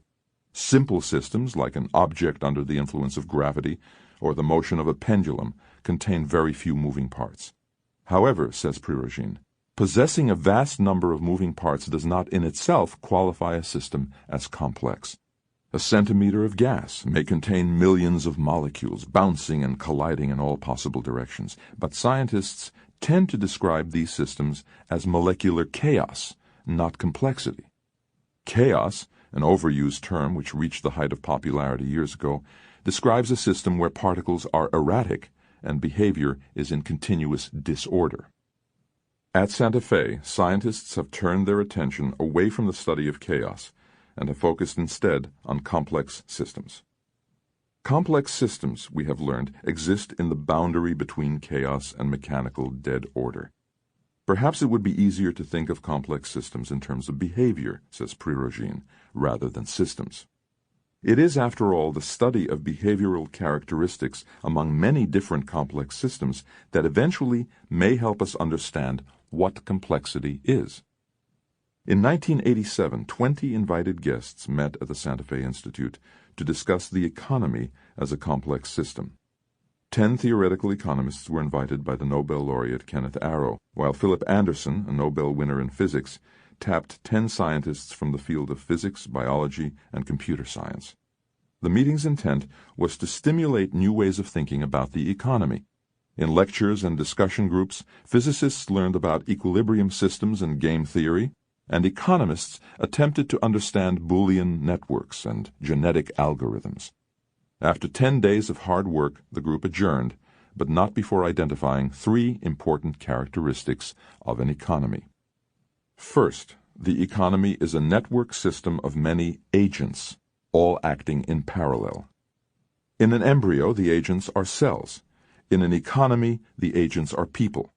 Simple systems, like an object under the influence of gravity or the motion of a pendulum, contain very few moving parts. However, says Prigogine, possessing a vast number of moving parts does not in itself qualify a system as complex. A centimeter of gas may contain millions of molecules bouncing and colliding in all possible directions, but scientists tend to describe these systems as molecular chaos, not complexity. Chaos, an overused term which reached the height of popularity years ago, describes a system where particles are erratic and behavior is in continuous disorder. At Santa Fe, scientists have turned their attention away from the study of chaos and have focused instead on complex systems. Complex systems, we have learned, exist in the boundary between chaos and mechanical dead order. Perhaps it would be easier to think of complex systems in terms of behavior, says Prigogine, rather than systems. It is, after all, the study of behavioral characteristics among many different complex systems that eventually may help us understand what complexity is. In 1987, 20 invited guests met at the Santa Fe Institute to discuss the economy as a complex system. 10 theoretical economists were invited by the Nobel laureate Kenneth Arrow, while Philip Anderson, a Nobel winner in physics, tapped 10 scientists from the field of physics, biology, and computer science. The meeting's intent was to stimulate new ways of thinking about the economy. In lectures and discussion groups, physicists learned about equilibrium systems and game theory, and economists attempted to understand Boolean networks and genetic algorithms. After 10 days of hard work, the group adjourned, but not before identifying 3 important characteristics of an economy. First, the economy is a network system of many agents, all acting in parallel. In an embryo, the agents are cells. In an economy, the agents are people.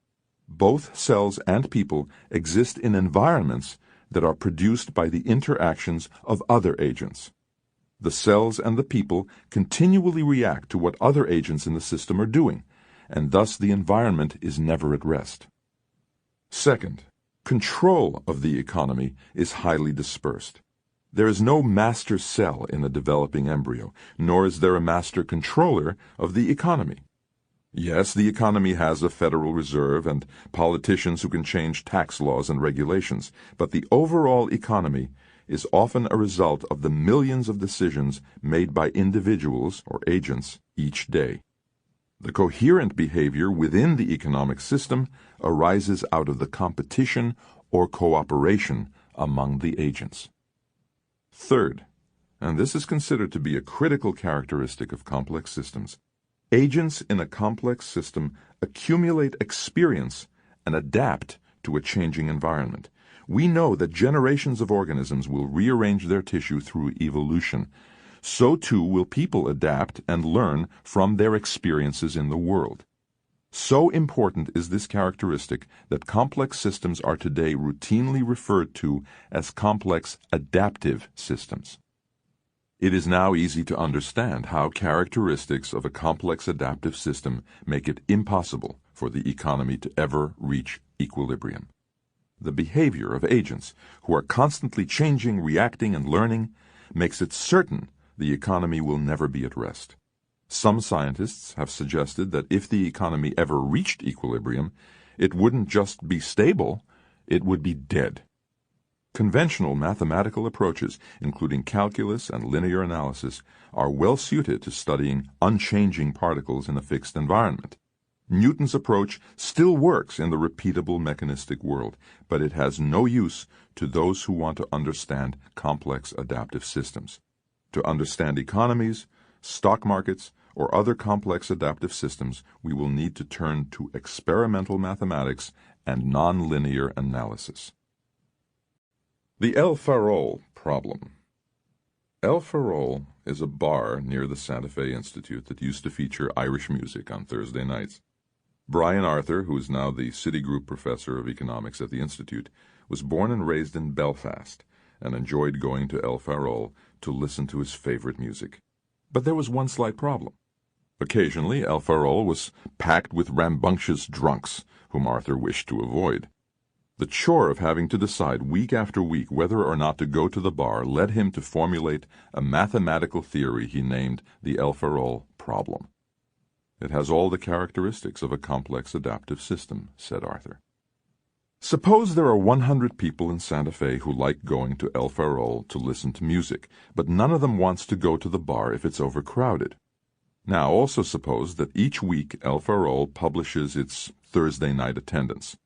Both cells and people exist in environments that are produced by the interactions of other agents. The cells and the people continually react to what other agents in the system are doing, and thus the environment is never at rest. Second, control of the economy is highly dispersed. There is no master cell in a developing embryo, nor is there a master controller of the economy. Yes, the economy has a Federal Reserve and politicians who can change tax laws and regulations, but the overall economy is often a result of the millions of decisions made by individuals or agents each day. The coherent behavior within the economic system arises out of the competition or cooperation among the agents. Third, and this is considered to be a critical characteristic of complex systems, agents in a complex system accumulate experience and adapt to a changing environment. We know that generations of organisms will rearrange their tissue through evolution. So too will people adapt and learn from their experiences in the world. So important is this characteristic that complex systems are today routinely referred to as complex adaptive systems. It is now easy to understand how characteristics of a complex adaptive system make it impossible for the economy to ever reach equilibrium. The behavior of agents who are constantly changing, reacting, and learning makes it certain the economy will never be at rest. Some scientists have suggested that if the economy ever reached equilibrium, it wouldn't just be stable, it would be dead. Conventional mathematical approaches, including calculus and linear analysis, are well suited to studying unchanging particles in a fixed environment. Newton's approach still works in the repeatable mechanistic world, but it has no use to those who want to understand complex adaptive systems. To understand economies, stock markets, or other complex adaptive systems, we will need to turn to experimental mathematics and nonlinear analysis. The El Farol problem. El Farol is a bar near the Santa Fe Institute that used to feature Irish music on Thursday nights. Brian Arthur, who is now the Citigroup Professor of Economics at the Institute, was born and raised in Belfast and enjoyed going to El Farol to listen to his favorite music. But there was one slight problem. Occasionally, El Farol was packed with rambunctious drunks, whom Arthur wished to avoid. The chore of having to decide week after week whether or not to go to the bar led him to formulate a mathematical theory he named the El Farol problem. It has all the characteristics of a complex adaptive system, said Arthur. Suppose there are 100 people in Santa Fe who like going to El Farol to listen to music, but none of them wants to go to the bar if it's overcrowded. Now also suppose that each week El Farol publishes its Thursday night attendance.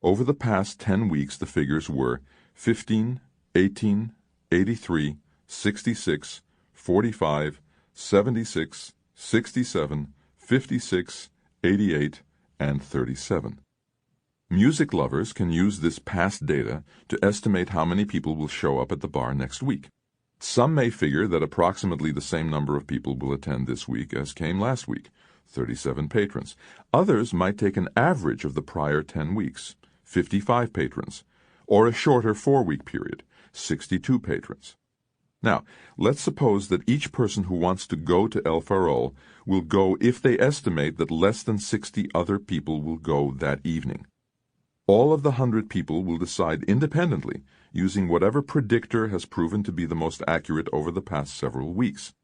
Over the past 10 weeks, the figures were 15, 18, 83, 66, 45, 76, 67, 56, 88, and 37. Music lovers can use this past data to estimate how many people will show up at the bar next week. Some may figure that approximately the same number of people will attend this week as came last week, 37 patrons. Others might take an average of the prior 10 weeks, 55 patrons, or a shorter 4-week period, 62 patrons. Now, let's suppose that each person who wants to go to El Farol will go if they estimate that less than 60 other people will go that evening. All of the 100 people will decide independently, using whatever predictor has proven to be the most accurate over the past several weeks.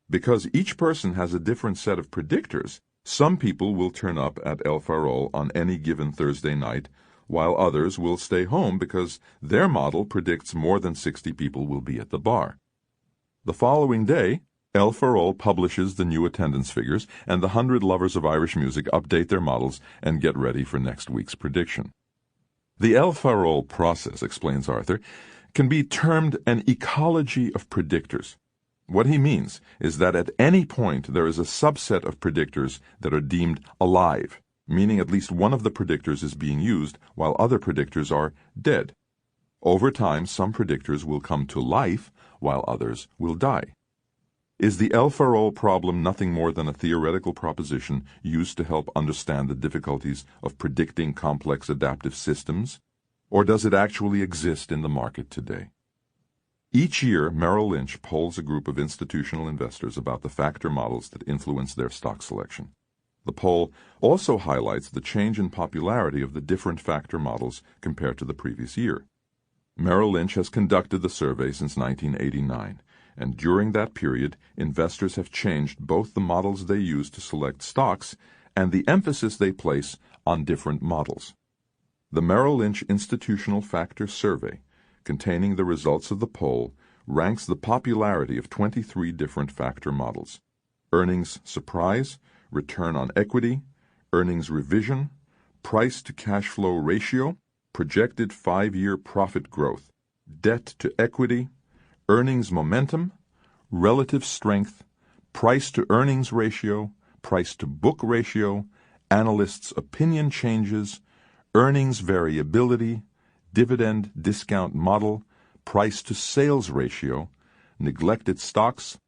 Because each person has a different set of predictors, some people will turn up at El Farol on any given Thursday night, while others will stay home because their model predicts more than 60 people will be at the bar. The following day, El Farol publishes the new attendance figures, and the 100 lovers of Irish music update their models and get ready for next week's prediction. The El Farol process, explains Arthur, can be termed an ecology of predictors. What he means is that at any point there is a subset of predictors that are deemed alive, meaning at least one of the predictors is being used while other predictors are dead. Over time, some predictors will come to life while others will die. Is the El Farol problem nothing more than a theoretical proposition used to help understand the difficulties of predicting complex adaptive systems? Or does it actually exist in the market today? Each year, Merrill Lynch polls a group of institutional investors about the factor models that influence their stock selection. The poll also highlights the change in popularity of the different factor models compared to the previous year. Merrill Lynch has conducted the survey since 1989. And during that period, investors have changed both the models they use to select stocks and the emphasis they place on different models. The Merrill Lynch Institutional Factor Survey, containing the results of the poll, ranks the popularity of 23 different factor models: earnings surprise, return on equity, earnings revision, price to cash flow ratio, projected 5-year profit growth, debt to equity, earnings momentum, relative strength, price to earnings ratio, price to book ratio, analysts' opinion changes, earnings variability, dividend discount model, price to sales ratio, neglected stocks,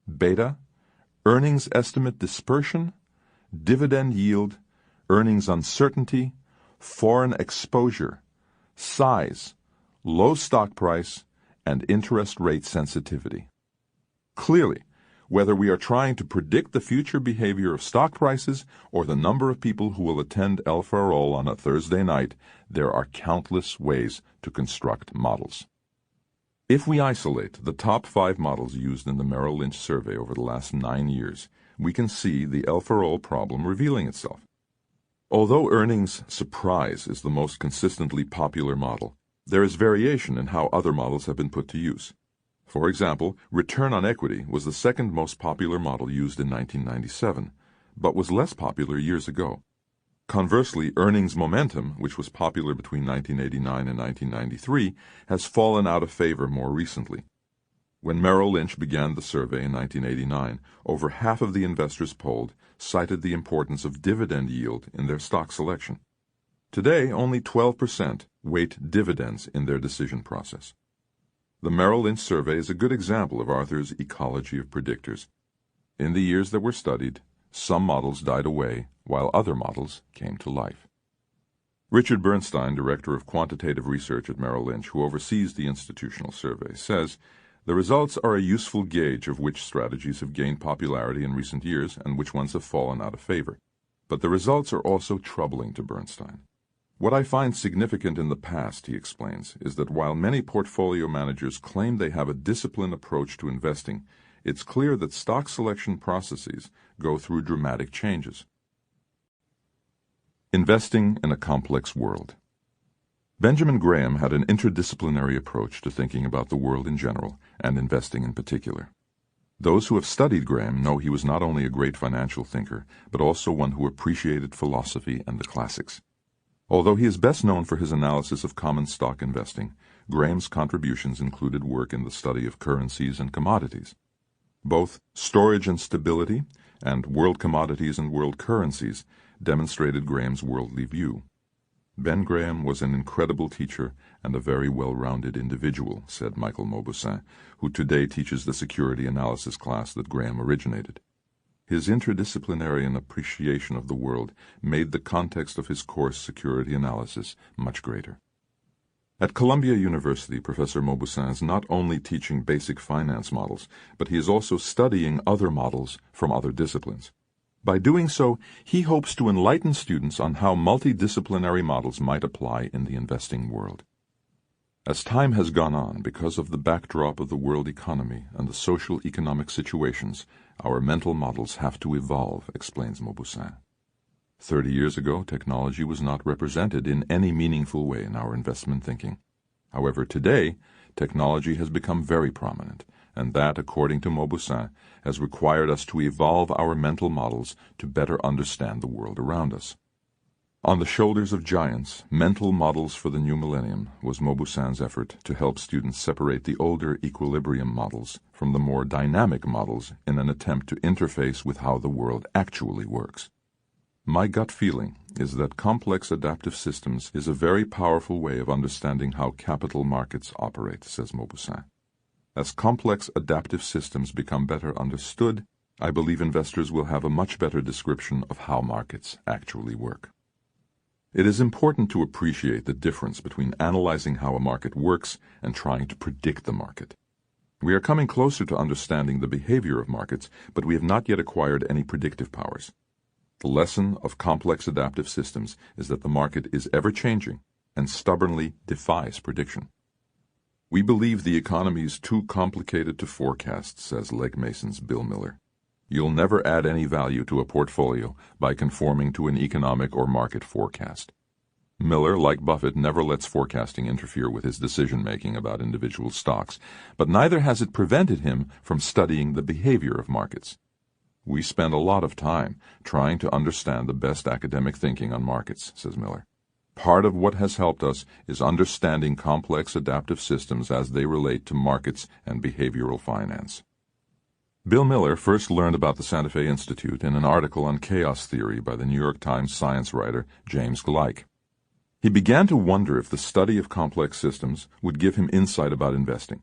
beta, earnings estimate dispersion, dividend yield, earnings uncertainty, foreign exposure, size, low stock price, and interest rate sensitivity. Clearly, whether we are trying to predict the future behavior of stock prices or the number of people who will attend El Farol on a Thursday night, there are countless ways to construct models. If we isolate the top 5 models used in the Merrill Lynch survey over the last 9 years, we can see the El Farol problem revealing itself. Although earnings surprise is the most consistently popular model, there is variation in how other models have been put to use. For example, return on equity was the second most popular model used in 1997, but was less popular years ago. Conversely, earnings momentum, which was popular between 1989 and 1993, has fallen out of favor more recently. When Merrill Lynch began the survey in 1989, over half of the investors polled cited the importance of dividend yield in their stock selection. Today, only 12% weight dividends in their decision process. The Merrill Lynch survey is a good example of Arthur's ecology of predictors. In the years that were studied, some models died away, while other models came to life. Richard Bernstein, Director of Quantitative Research at Merrill Lynch, who oversees the institutional survey, says, "The results are a useful gauge of which strategies have gained popularity in recent years and which ones have fallen out of favor. But the results are also troubling to Bernstein. What I find significant in the past," he explains, "is that while many portfolio managers claim they have a disciplined approach to investing, it's clear that stock selection processes go through dramatic changes." Investing in a complex world. Benjamin Graham had an interdisciplinary approach to thinking about the world in general and investing in particular. Those who have studied Graham know he was not only a great financial thinker, but also one who appreciated philosophy and the classics. Although he is best known for his analysis of common stock investing, Graham's contributions included work in the study of currencies and commodities. Both Storage and Stability and World Commodities and World Currencies demonstrated Graham's worldly view. "Ben Graham was an incredible teacher and a very well-rounded individual," said Michael Mauboussin, who today teaches the security analysis class that Graham originated. His interdisciplinary appreciation of the world made the context of his course Security Analysis much greater. At Columbia University, Professor Mauboussin is not only teaching basic finance models, but he is also studying other models from other disciplines. By doing so, he hopes to enlighten students on how multidisciplinary models might apply in the investing world. As time has gone on, because of the backdrop of the world economy and the social economic situations, our mental models have to evolve, explains Mauboussin. 30 years ago, technology was not represented in any meaningful way in our investment thinking. However, today, technology has become very prominent, and that, according to Mauboussin, has required us to evolve our mental models to better understand the world around us. On the shoulders of giants, mental models for the new millennium was Mauboussin's effort to help students separate the older equilibrium models from the more dynamic models in an attempt to interface with how the world actually works. "My gut feeling is that complex adaptive systems is a very powerful way of understanding how capital markets operate," says Mauboussin. "As complex adaptive systems become better understood, I believe investors will have a much better description of how markets actually work." It is important to appreciate the difference between analyzing how a market works and trying to predict the market. We are coming closer to understanding the behavior of markets, but we have not yet acquired any predictive powers. The lesson of complex adaptive systems is that the market is ever-changing and stubbornly defies prediction. "We believe the economy is too complicated to forecast," says Legg Mason's Bill Miller. You'll never add any value to a portfolio by conforming to an economic or market forecast. Miller, like Buffett, never lets forecasting interfere with his decision-making about individual stocks, but neither has it prevented him from studying the behavior of markets. We spend a lot of time trying to understand the best academic thinking on markets, says Miller. Part of what has helped us is understanding complex adaptive systems as they relate to markets and behavioral finance. Bill Miller first learned about the Santa Fe Institute in an article on chaos theory by the New York Times science writer James Gleick. He began to wonder if the study of complex systems would give him insight about investing.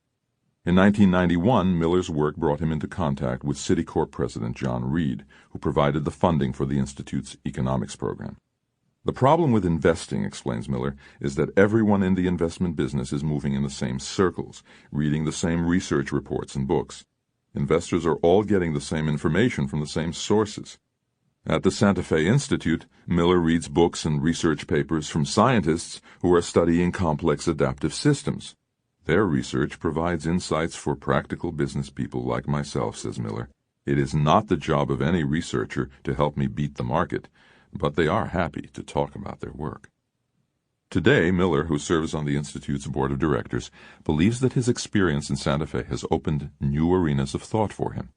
In 1991, Miller's work brought him into contact with Citicorp President John Reed, who provided the funding for the Institute's economics program. The problem with investing, explains Miller, is that everyone in the investment business is moving in the same circles, reading the same research reports and books. Investors are all getting the same information from the same sources. At the Santa Fe Institute, Miller reads books and research papers from scientists who are studying complex adaptive systems. Their research provides insights for practical business people like myself, says Miller. It is not the job of any researcher to help me beat the market, but they are happy to talk about their work. Today, Miller, who serves on the Institute's board of directors, believes that his experience in Santa Fe has opened new arenas of thought for him.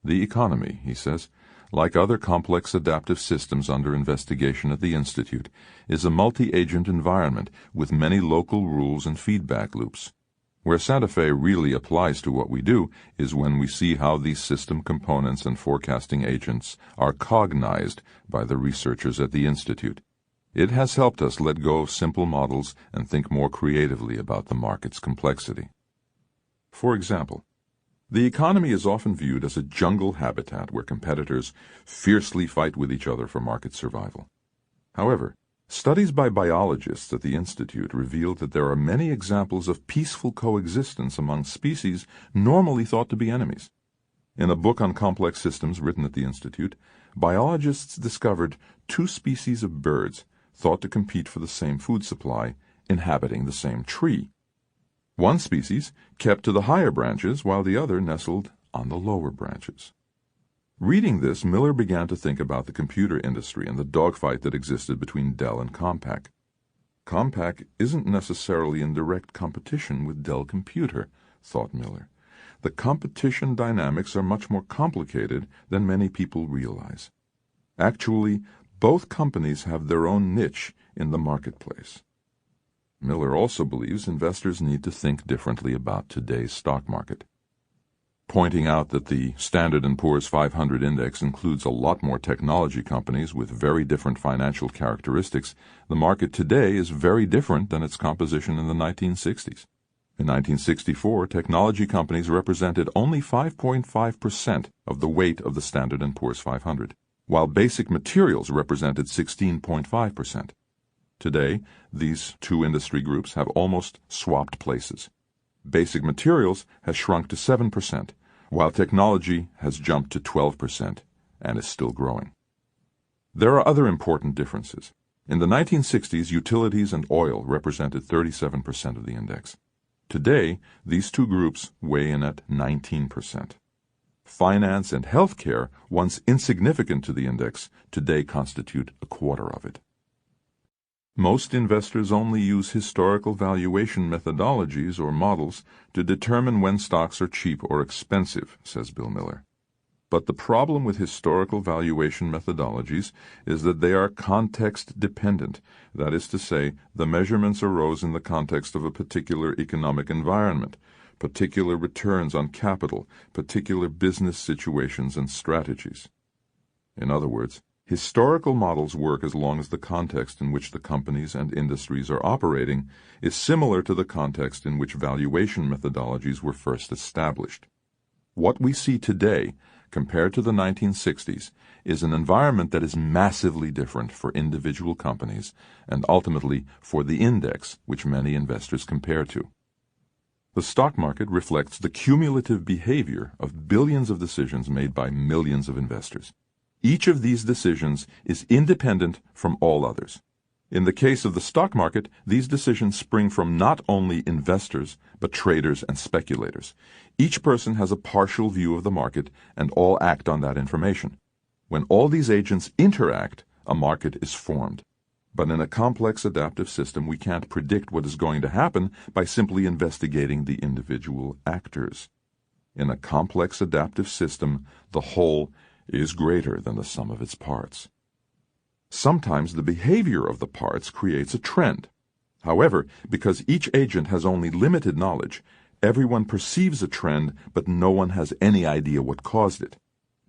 The economy, he says, like other complex adaptive systems under investigation at the Institute, is a multi-agent environment with many local rules and feedback loops. Where Santa Fe really applies to what we do is when we see how these system components and forecasting agents are cognized by the researchers at the Institute. It has helped us let go of simple models and think more creatively about the market's complexity. For example, the economy is often viewed as a jungle habitat where competitors fiercely fight with each other for market survival. However, studies by biologists at the Institute revealed that there are many examples of peaceful coexistence among species normally thought to be enemies. In a book on complex systems written at the Institute, biologists discovered two species of birds thought to compete for the same food supply, inhabiting the same tree. One species kept to the higher branches while the other nestled on the lower branches. Reading this, Miller began to think about the computer industry and the dogfight that existed between Dell and Compaq. Compaq isn't necessarily in direct competition with Dell Computer, thought Miller. The competition dynamics are much more complicated than many people realize. Actually, both companies have their own niche in the marketplace. Miller also believes investors need to think differently about today's stock market. Pointing out that the Standard & Poor's 500 index includes a lot more technology companies with very different financial characteristics, the market today is very different than its composition in the 1960s. In 1964, technology companies represented only 5.5% of the weight of the Standard & Poor's 500, while basic materials represented 16.5%. Today, these two industry groups have almost swapped places. Basic materials has shrunk to 7%, while technology has jumped to 12% and is still growing. There are other important differences. In the 1960s, utilities and oil represented 37% of the index. Today, these two groups weigh in at 19%. Finance and healthcare, once insignificant to the index, today constitute a quarter of it. Most investors only use historical valuation methodologies or models to determine when stocks are cheap or expensive, says Bill Miller. But the problem with historical valuation methodologies is that they are context-dependent. That is to say, the measurements arose in the context of a particular economic environment, particular returns on capital, particular business situations and strategies. In other words, historical models work as long as the context in which the companies and industries are operating is similar to the context in which valuation methodologies were first established. What we see today, compared to the 1960s, is an environment that is massively different for individual companies and ultimately for the index which many investors compare to. The stock market reflects the cumulative behavior of billions of decisions made by millions of investors. Each of these decisions is independent from all others. In the case of the stock market, these decisions spring from not only investors, but traders and speculators. Each person has a partial view of the market, and all act on that information. When all these agents interact, a market is formed. But in a complex adaptive system, we can't predict what is going to happen by simply investigating the individual actors. In a complex adaptive system, the whole is greater than the sum of its parts. Sometimes the behavior of the parts creates a trend. However, because each agent has only limited knowledge, everyone perceives a trend, but no one has any idea what caused it.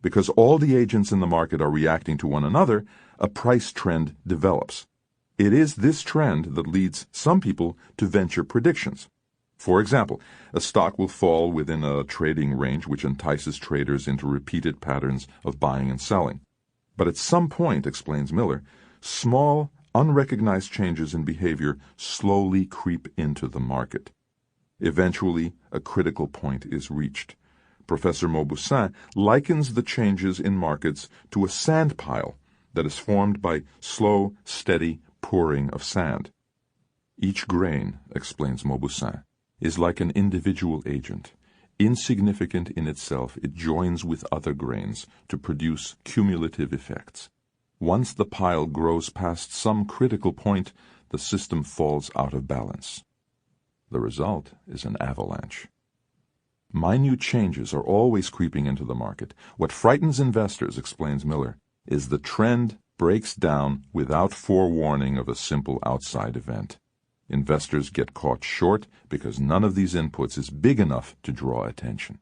Because all the agents in the market are reacting to one another, a price trend develops. It is this trend that leads some people to venture predictions. For example, a stock will fall within a trading range which entices traders into repeated patterns of buying and selling. But at some point, explains Miller, small, unrecognized changes in behavior slowly creep into the market. Eventually, a critical point is reached. Professor Mauboussin likens the changes in markets to a sand pile that is formed by slow, steady pouring of sand. Each grain, explains Mauboussin, is like an individual agent. Insignificant in itself, it joins with other grains to produce cumulative effects. Once the pile grows past some critical point, the system falls out of balance. The result is an avalanche. Minute changes are always creeping into the market. What frightens investors, explains Miller, is the trend breaks down without forewarning of a simple outside event. Investors get caught short because none of these inputs is big enough to draw attention.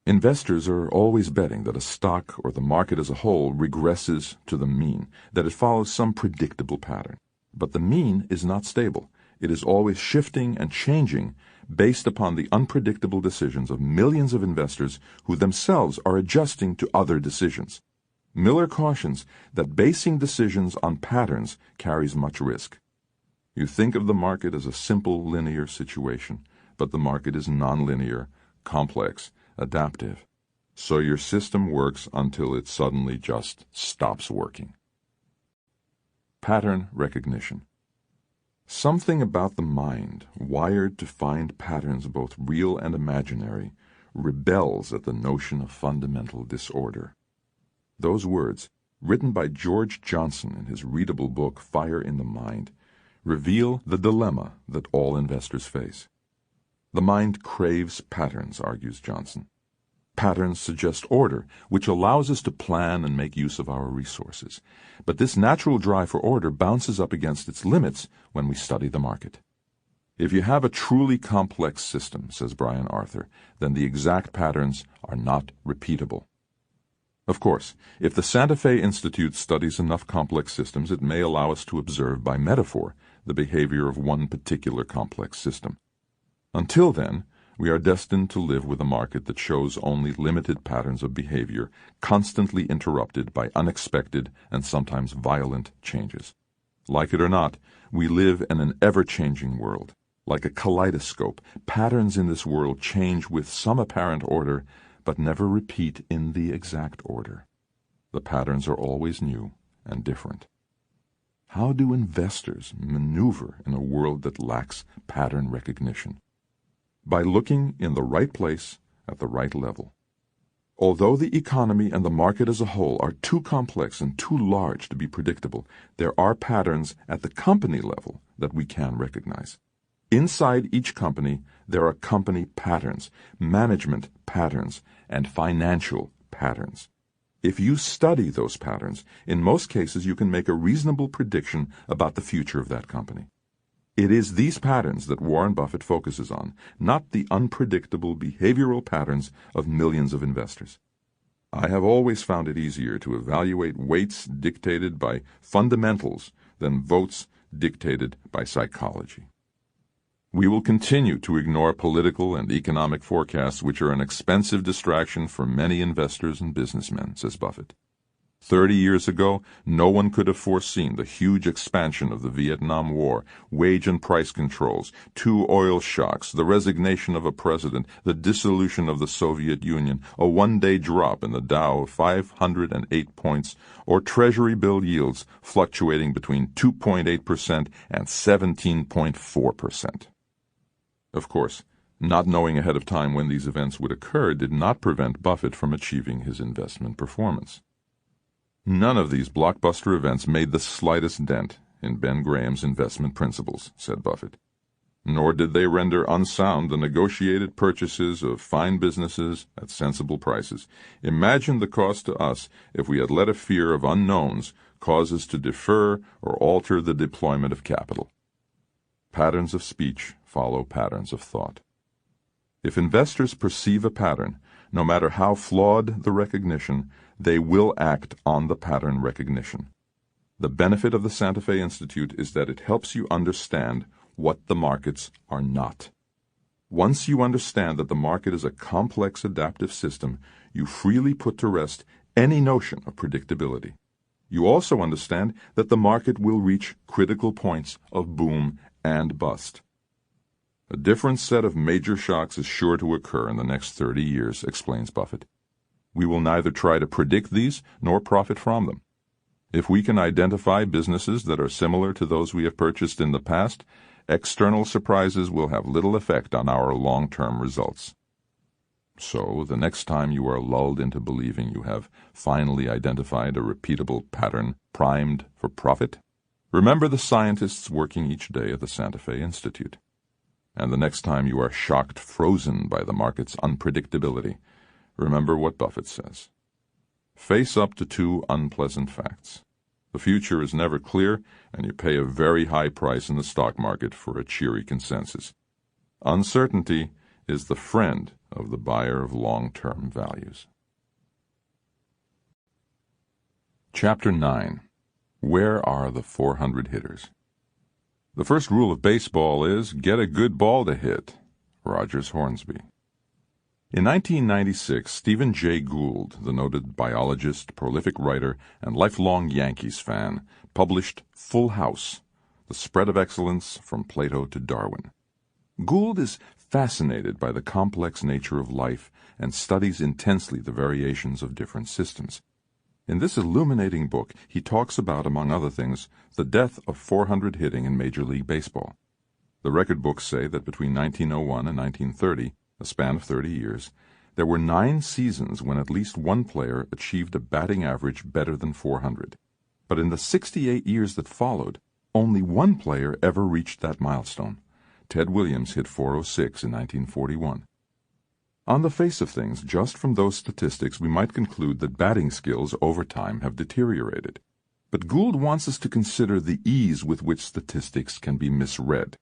Investors are always betting that a stock or the market as a whole regresses to the mean, that it follows some predictable pattern. But the mean is not stable. It is always shifting and changing based upon the unpredictable decisions of millions of investors who themselves are adjusting to other decisions. Miller cautions that basing decisions on patterns carries much risk. You think of the market as a simple linear situation, but the market is nonlinear, complex, adaptive. So your system works until it suddenly just stops working. Pattern recognition. Something about the mind, wired to find patterns both real and imaginary, rebels at the notion of fundamental disorder. Those words, written by George Johnson in his readable book Fire in the Mind, reveal the dilemma that all investors face. The mind craves patterns, argues Johnson. Patterns suggest order, which allows us to plan and make use of our resources. But this natural drive for order bounces up against its limits when we study the market. If you have a truly complex system, says Brian Arthur, then the exact patterns are not repeatable. Of course, if the Santa Fe Institute studies enough complex systems, it may allow us to observe by metaphor the behavior of one particular complex system. Until then, we are destined to live with a market that shows only limited patterns of behavior, constantly interrupted by unexpected and sometimes violent changes. Like it or not, we live in an ever-changing world. Like a kaleidoscope, patterns in this world change with some apparent order, but never repeat in the exact order. The patterns are always new and different. How do investors maneuver in a world that lacks pattern recognition? By looking in the right place at the right level. Although the economy and the market as a whole are too complex and too large to be predictable, there are patterns at the company level that we can recognize. Inside each company, there are company patterns, management patterns, and financial patterns. If you study those patterns, in most cases you can make a reasonable prediction about the future of that company. It is these patterns that Warren Buffett focuses on, not the unpredictable behavioral patterns of millions of investors. I have always found it easier to evaluate weights dictated by fundamentals than votes dictated by psychology. We will continue to ignore political and economic forecasts, which are an expensive distraction for many investors and businessmen, says Buffett. 30 years ago, no one could have foreseen the huge expansion of the Vietnam War, wage and price controls, 2 oil shocks, the resignation of a president, the dissolution of the Soviet Union, a one-day drop in the Dow of 508 points, or Treasury bill yields fluctuating between 2.8% and 17.4%. Of course, not knowing ahead of time when these events would occur did not prevent Buffett from achieving his investment performance. None of these blockbuster events made the slightest dent in Ben Graham's investment principles, said Buffett. Nor did they render unsound the negotiated purchases of fine businesses at sensible prices. Imagine the cost to us if we had let a fear of unknowns cause us to defer or alter the deployment of capital. Patterns of speech follow patterns of thought. If investors perceive a pattern, no matter how flawed the recognition, they will act on the pattern recognition. The benefit of the Santa Fe Institute is that it helps you understand what the markets are not. Once you understand that the market is a complex adaptive system, you freely put to rest any notion of predictability. You also understand that the market will reach critical points of boom and bust. A different set of major shocks is sure to occur in the next 30 years, explains Buffett. We will neither try to predict these nor profit from them. If we can identify businesses that are similar to those we have purchased in the past, external surprises will have little effect on our long-term results. So, the next time you are lulled into believing you have finally identified a repeatable pattern primed for profit, remember the scientists working each day at the Santa Fe Institute. And the next time you are shocked frozen by the market's unpredictability, remember what Buffett says. Face up to 2 unpleasant facts. The future is never clear, and you pay a very high price in the stock market for a cheery consensus. Uncertainty is the friend of the buyer of long-term values. Chapter 9. Where are the 400 hitters? The first rule of baseball is, get a good ball to hit. Rogers Hornsby. In 1996, Stephen Jay Gould, the noted biologist, prolific writer, and lifelong Yankees fan, published Full House, The Spread of Excellence from Plato to Darwin. Gould is fascinated by the complex nature of life and studies intensely the variations of different systems. In this illuminating book, he talks about, among other things, the death of 400 hitting in Major League Baseball. The record books say that between 1901 and 1930, a span of 30 years, there were 9 seasons when at least one player achieved a batting average better than 400. But in the 68 years that followed, only one player ever reached that milestone. Ted Williams hit 406 in 1941. On the face of things, just from those statistics, we might conclude that batting skills over time have deteriorated. But Gould wants us to consider the ease with which statistics can be misread.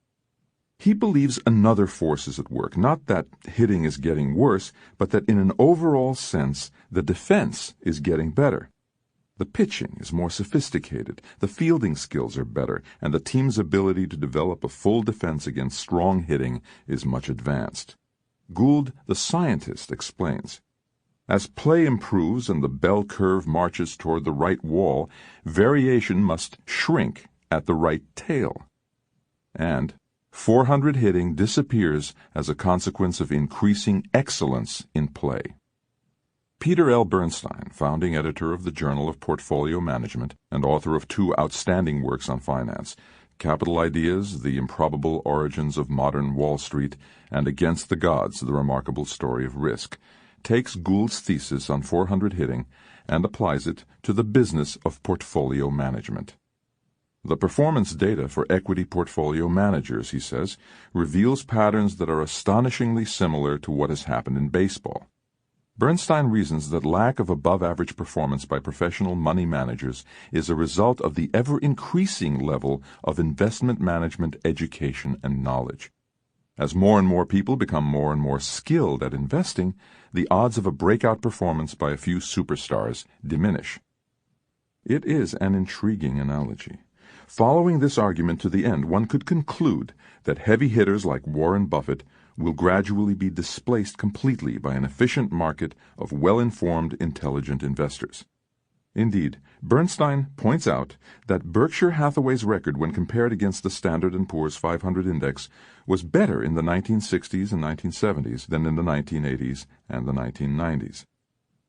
He believes another force is at work, not that hitting is getting worse, but that in an overall sense, the defense is getting better. The pitching is more sophisticated, the fielding skills are better, and the team's ability to develop a full defense against strong hitting is much advanced. Gould, the scientist, explains, as play improves and the bell curve marches toward the right wall, variation must shrink at the right tail. And 400 hitting disappears as a consequence of increasing excellence in play. Peter L. Bernstein, founding editor of the Journal of Portfolio Management and author of 2 outstanding works on finance, Capital Ideas, The Improbable Origins of Modern Wall Street, and Against the Gods, The Remarkable Story of Risk, takes Gould's thesis on 400 hitting and applies it to the business of portfolio management. The performance data for equity portfolio managers, he says, reveals patterns that are astonishingly similar to what has happened in baseball. Bernstein reasons that lack of above-average performance by professional money managers is a result of the ever-increasing level of investment management education and knowledge. As more and more people become more and more skilled at investing, the odds of a breakout performance by a few superstars diminish. It is an intriguing analogy. Following this argument to the end, one could conclude that heavy hitters like Warren Buffett will gradually be displaced completely by an efficient market of well-informed, intelligent investors. Indeed, Bernstein points out that Berkshire Hathaway's record when compared against the Standard & Poor's 500 index was better in the 1960s and 1970s than in the 1980s and the 1990s.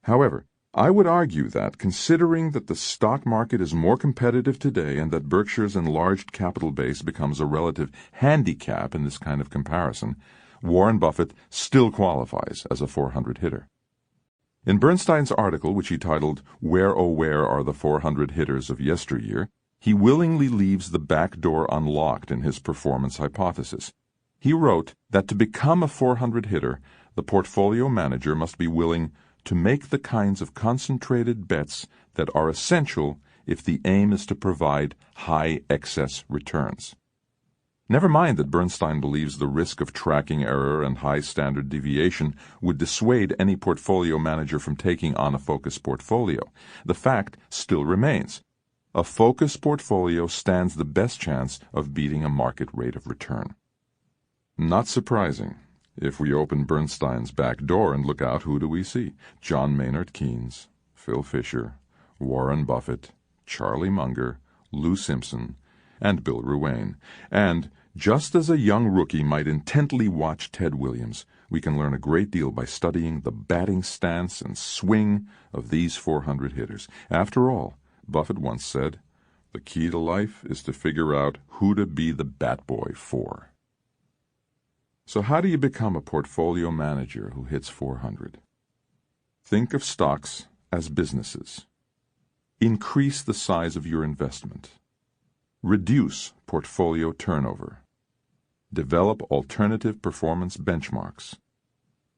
However, I would argue that, considering that the stock market is more competitive today and that Berkshire's enlarged capital base becomes a relative handicap in this kind of comparison, Warren Buffett still qualifies as a 400 hitter. In Bernstein's article, which he titled, "Where Oh Where Are the 400 Hitters of Yesteryear?" he willingly leaves the back door unlocked in his performance hypothesis. He wrote that to become a 400 hitter, the portfolio manager must be willing to make the kinds of concentrated bets that are essential if the aim is to provide high excess returns. Never mind that Bernstein believes the risk of tracking error and high standard deviation would dissuade any portfolio manager from taking on a focused portfolio. The fact still remains. A focused portfolio stands the best chance of beating a market rate of return. Not surprising. If we open Bernstein's back door and look out, who do we see? John Maynard Keynes, Phil Fisher, Warren Buffett, Charlie Munger, Lou Simpson, and Bill Ruane. And just as a young rookie might intently watch Ted Williams, we can learn a great deal by studying the batting stance and swing of these 400 hitters. After all, Buffett once said, "The key to life is to figure out who to be the bat boy for." So how do you become a portfolio manager who hits 400? Think of stocks as businesses. Increase the size of your investment. Reduce portfolio turnover. Develop alternative performance benchmarks.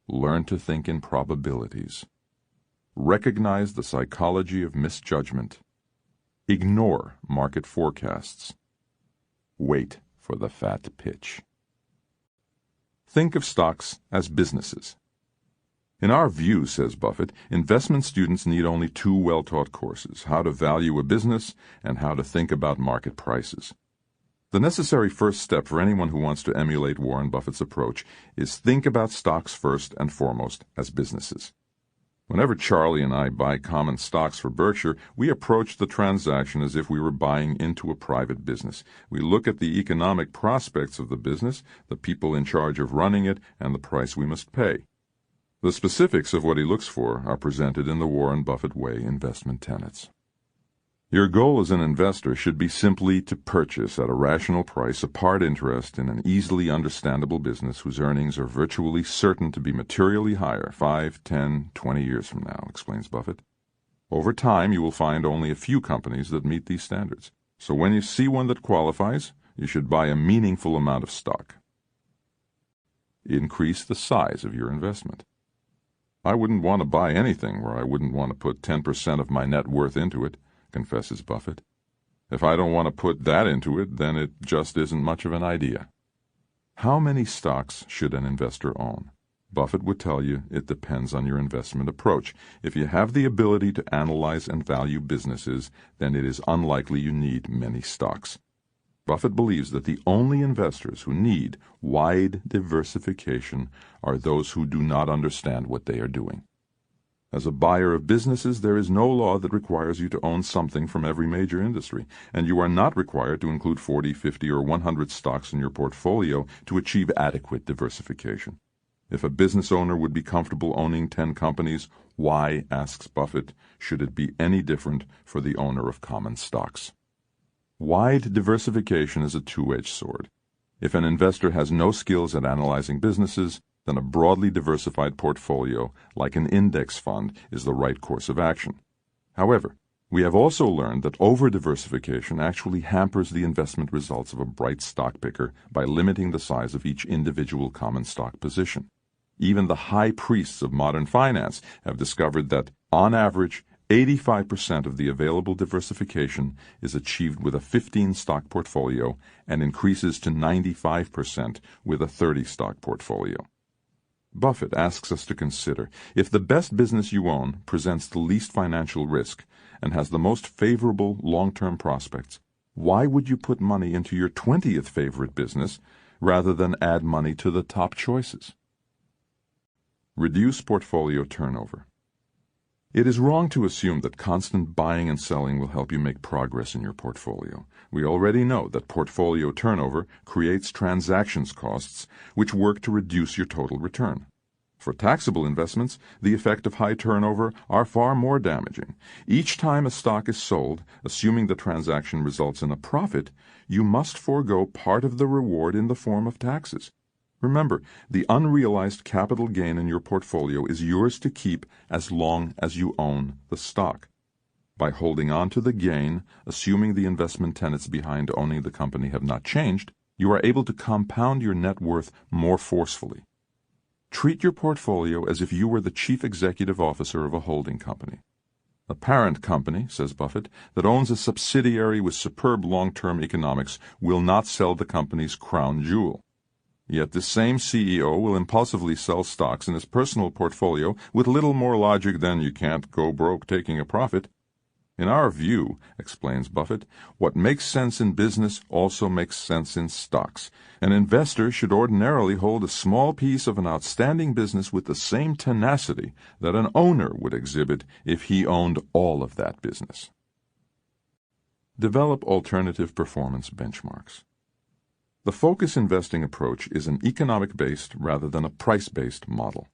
Learn to think in probabilities. Recognize the psychology of misjudgment. Ignore market forecasts. Wait for the fat pitch. Think of stocks as businesses. In our view, says Buffett, investment students need only two well-taught courses: how to value a business and how to think about market prices. The necessary first step for anyone who wants to emulate Warren Buffett's approach is think about stocks first and foremost as businesses. Whenever Charlie and I buy common stocks for Berkshire, we approach the transaction as if we were buying into a private business. We look at the economic prospects of the business, the people in charge of running it, and the price we must pay. The specifics of what he looks for are presented in the Warren Buffett Way investment tenets. Your goal as an investor should be simply to purchase at a rational price a part interest in an easily understandable business whose earnings are virtually certain to be materially higher 5, 10, 20 years from now, explains Buffett. Over time, you will find only a few companies that meet these standards. So when you see one that qualifies, you should buy a meaningful amount of stock. Increase the size of your investment. I wouldn't want to buy anything where I wouldn't want to put 10% of my net worth into it, confesses Buffett. If I don't want to put that into it, then it just isn't much of an idea. How many stocks should an investor own? Buffett would tell you it depends on your investment approach. If you have the ability to analyze and value businesses, then it is unlikely you need many stocks. Buffett believes that the only investors who need wide diversification are those who do not understand what they are doing. As a buyer of businesses, there is no law that requires you to own something from every major industry, and you are not required to include 40, 50, or 100 stocks in your portfolio to achieve adequate diversification. If a business owner would be comfortable owning 10 companies, why, asks Buffett, should it be any different for the owner of common stocks? Wide diversification is a two-edged sword. If an investor has no skills at analyzing businesses, then a broadly diversified portfolio, like an index fund, is the right course of action. However, we have also learned that over-diversification actually hampers the investment results of a bright stock picker by limiting the size of each individual common stock position. Even the high priests of modern finance have discovered that, on average, 85% of the available diversification is achieved with a 15-stock portfolio and increases to 95% with a 30-stock portfolio. Buffett asks us to consider, if the best business you own presents the least financial risk and has the most favorable long-term prospects, why would you put money into your 20th favorite business rather than add money to the top choices? Reduce portfolio turnover. It is wrong to assume that constant buying and selling will help you make progress in your portfolio. We already know that portfolio turnover creates transactions costs, which work to reduce your total return. For taxable investments, the effect of high turnover are far more damaging. Each time a stock is sold, assuming the transaction results in a profit, you must forego part of the reward in the form of taxes. Remember, the unrealized capital gain in your portfolio is yours to keep as long as you own the stock. By holding on to the gain, assuming the investment tenets behind owning the company have not changed, you are able to compound your net worth more forcefully. Treat your portfolio as if you were the chief executive officer of a holding company. A parent company, says Buffett, that owns a subsidiary with superb long-term economics will not sell the company's crown jewel. Yet this same CEO will impulsively sell stocks in his personal portfolio with little more logic than you can't go broke taking a profit. In our view, explains Buffett, what makes sense in business also makes sense in stocks. An investor should ordinarily hold a small piece of an outstanding business with the same tenacity that an owner would exhibit if he owned all of that business. Develop alternative performance benchmarks. The focus investing approach is an economic-based rather than a price-based model.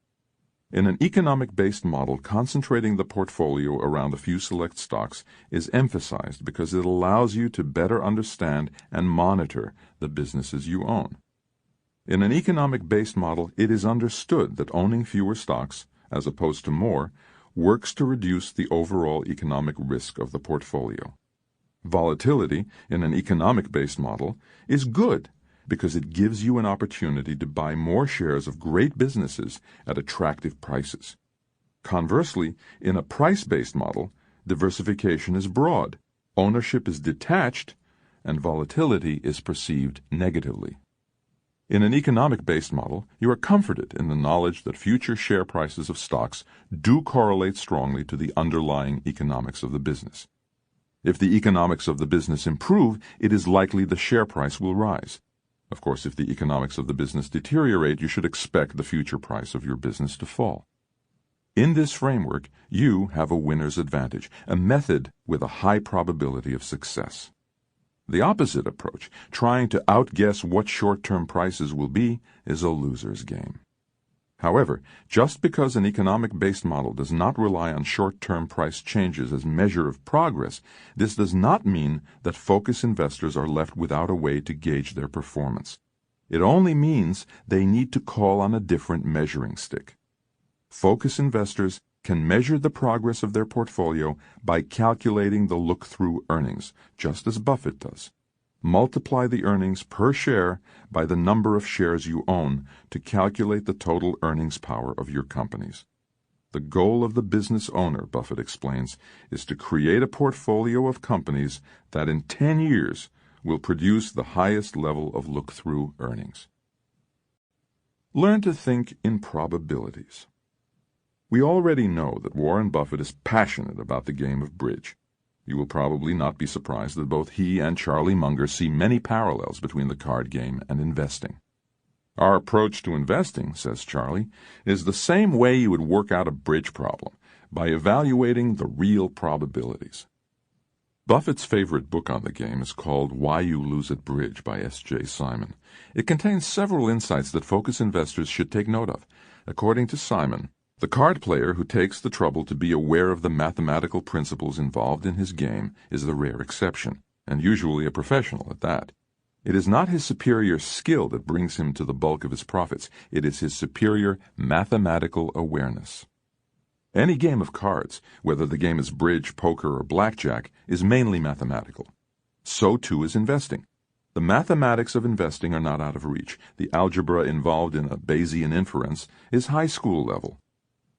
In an economic-based model, concentrating the portfolio around a few select stocks is emphasized because it allows you to better understand and monitor the businesses you own. In an economic-based model, it is understood that owning fewer stocks, as opposed to more, works to reduce the overall economic risk of the portfolio. Volatility, in an economic-based model, is good because it gives you an opportunity to buy more shares of great businesses at attractive prices. Conversely, in a price-based model, diversification is broad, ownership is detached, and volatility is perceived negatively. In an economic-based model, you are comforted in the knowledge that future share prices of stocks do correlate strongly to the underlying economics of the business. If the economics of the business improve, it is likely the share price will rise. Of course, if the economics of the business deteriorate, you should expect the future price of your business to fall. In this framework, you have a winner's advantage, a method with a high probability of success. The opposite approach, trying to outguess what short-term prices will be, is a loser's game. However, just because an economic-based model does not rely on short-term price changes as measure of progress, this does not mean that focus investors are left without a way to gauge their performance. It only means they need to call on a different measuring stick. Focus investors can measure the progress of their portfolio by calculating the look-through earnings, just as Buffett does. Multiply the earnings per share by the number of shares you own to calculate the total earnings power of your companies. The goal of the business owner, Buffett explains, is to create a portfolio of companies that in 10 years will produce the highest level of look-through earnings. Learn to think in probabilities. We already know that Warren Buffett is passionate about the game of bridge. You will probably not be surprised that both he and Charlie Munger see many parallels between the card game and investing. Our approach to investing, says Charlie, is the same way you would work out a bridge problem, by evaluating the real probabilities. Buffett's favorite book on the game is called Why You Lose at Bridge by S.J. Simon. It contains several insights that focus investors should take note of. According to Simon, the card player who takes the trouble to be aware of the mathematical principles involved in his game is the rare exception, and usually a professional at that. It is not his superior skill that brings him to the bulk of his profits. It is his superior mathematical awareness. Any game of cards, whether the game is bridge, poker, or blackjack, is mainly mathematical. So too is investing. The mathematics of investing are not out of reach. The algebra involved in a Bayesian inference is high school level.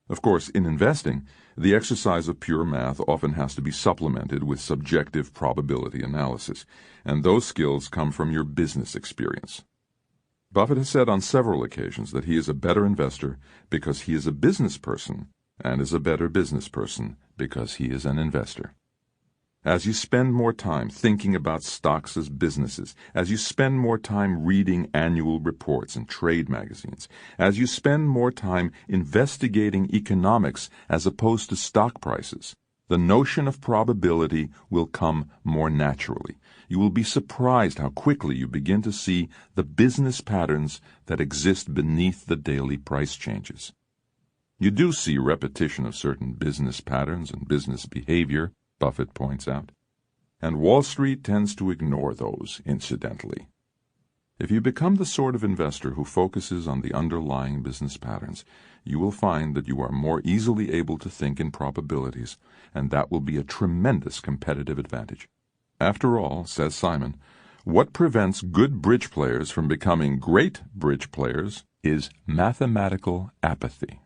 Of course, in investing, the exercise of pure math often has to be supplemented with subjective probability analysis, and those skills come from your business experience. Buffett has said on several occasions that he is a better investor because he is a business person, and is a better business person because he is an investor. As you spend more time thinking about stocks as businesses, as you spend more time reading annual reports and trade magazines, as you spend more time investigating economics as opposed to stock prices, the notion of probability will come more naturally. You will be surprised how quickly you begin to see the business patterns that exist beneath the daily price changes. You do see repetition of certain business patterns and business behavior, Buffett points out, and Wall Street tends to ignore those, incidentally. If you become the sort of investor who focuses on the underlying business patterns, you will find that you are more easily able to think in probabilities, and that will be a tremendous competitive advantage. After all, says Simon, what prevents good bridge players from becoming great bridge players is mathematical apathy.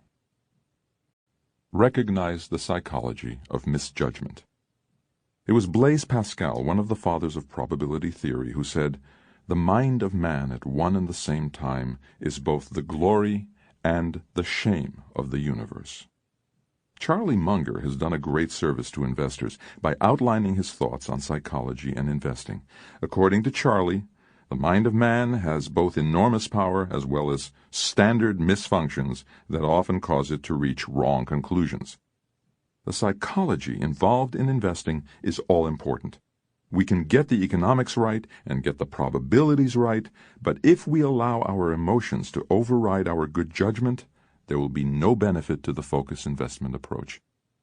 Recognize the psychology of misjudgment. It was Blaise Pascal, one of the fathers of probability theory, who said, "The mind of man at one and the same time is both the glory and the shame of the universe." Charlie Munger has done a great service to investors by outlining his thoughts on psychology and investing. According to Charlie, the mind of man has both enormous power as well as standard misfunctions that often cause it to reach wrong conclusions. The psychology involved in investing is all important. We can get the economics right and get the probabilities right, but if we allow our emotions to override our good judgment, there will be no benefit to the focus investment approach,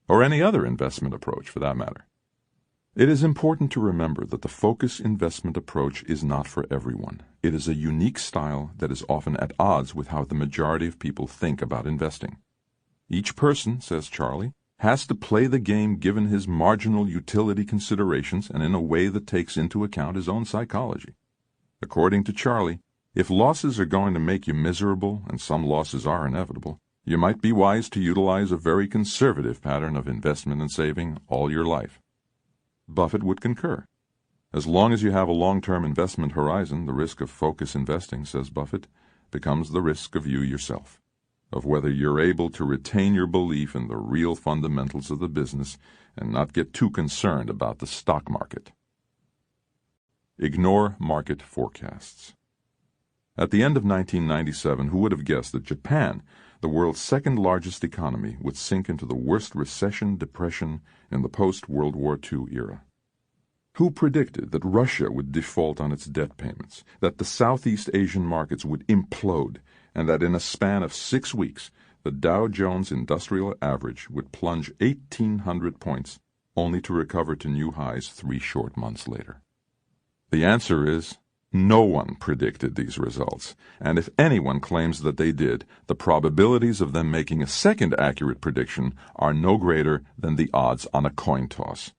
or any other investment approach for that matter. It is important to remember that the focus investment approach is not for everyone. It is a unique style that is often at odds with how the majority of people think about investing. Each person, says Charlie, has to play the game given his marginal utility considerations and in a way that takes into account his own psychology. According to Charlie, if losses are going to make you miserable, and some losses are inevitable, you might be wise to utilize a very conservative pattern of investment and saving all your life. Buffett would concur. As long as you have a long-term investment horizon, the risk of focus investing, says Buffett, becomes the risk of you yourself, of whether you're able to retain your belief in the real fundamentals of the business and not get too concerned about the stock market. Ignore market forecasts. At the end of 1997, who would have guessed that Japan, the world's second-largest economy, would sink into the worst depression in the post-World War II era? Who predicted that Russia would default on its debt payments, that the Southeast Asian markets would implode, and that in a span of 6 weeks, the Dow Jones Industrial Average would plunge 1,800 points, only to recover to new highs 3 short months later? The answer is no one predicted these results, and if anyone claims that they did, the probabilities of them making a second accurate prediction are no greater than the odds on a coin toss.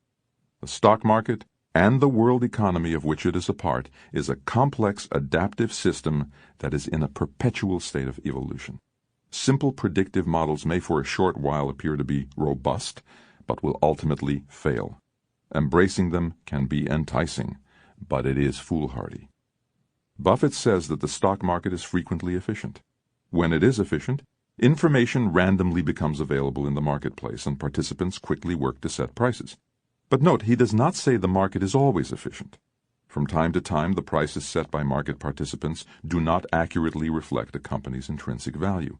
The stock market, and the world economy of which it is a part, is a complex adaptive system that is in a perpetual state of evolution. Simple predictive models may for a short while appear to be robust, but will ultimately fail. Embracing them can be enticing, but it is foolhardy. Buffett says that the stock market is frequently efficient. When it is efficient, information randomly becomes available in the marketplace and participants quickly work to set prices. But note, he does not say the market is always efficient. From time to time, the prices set by market participants do not accurately reflect a company's intrinsic value.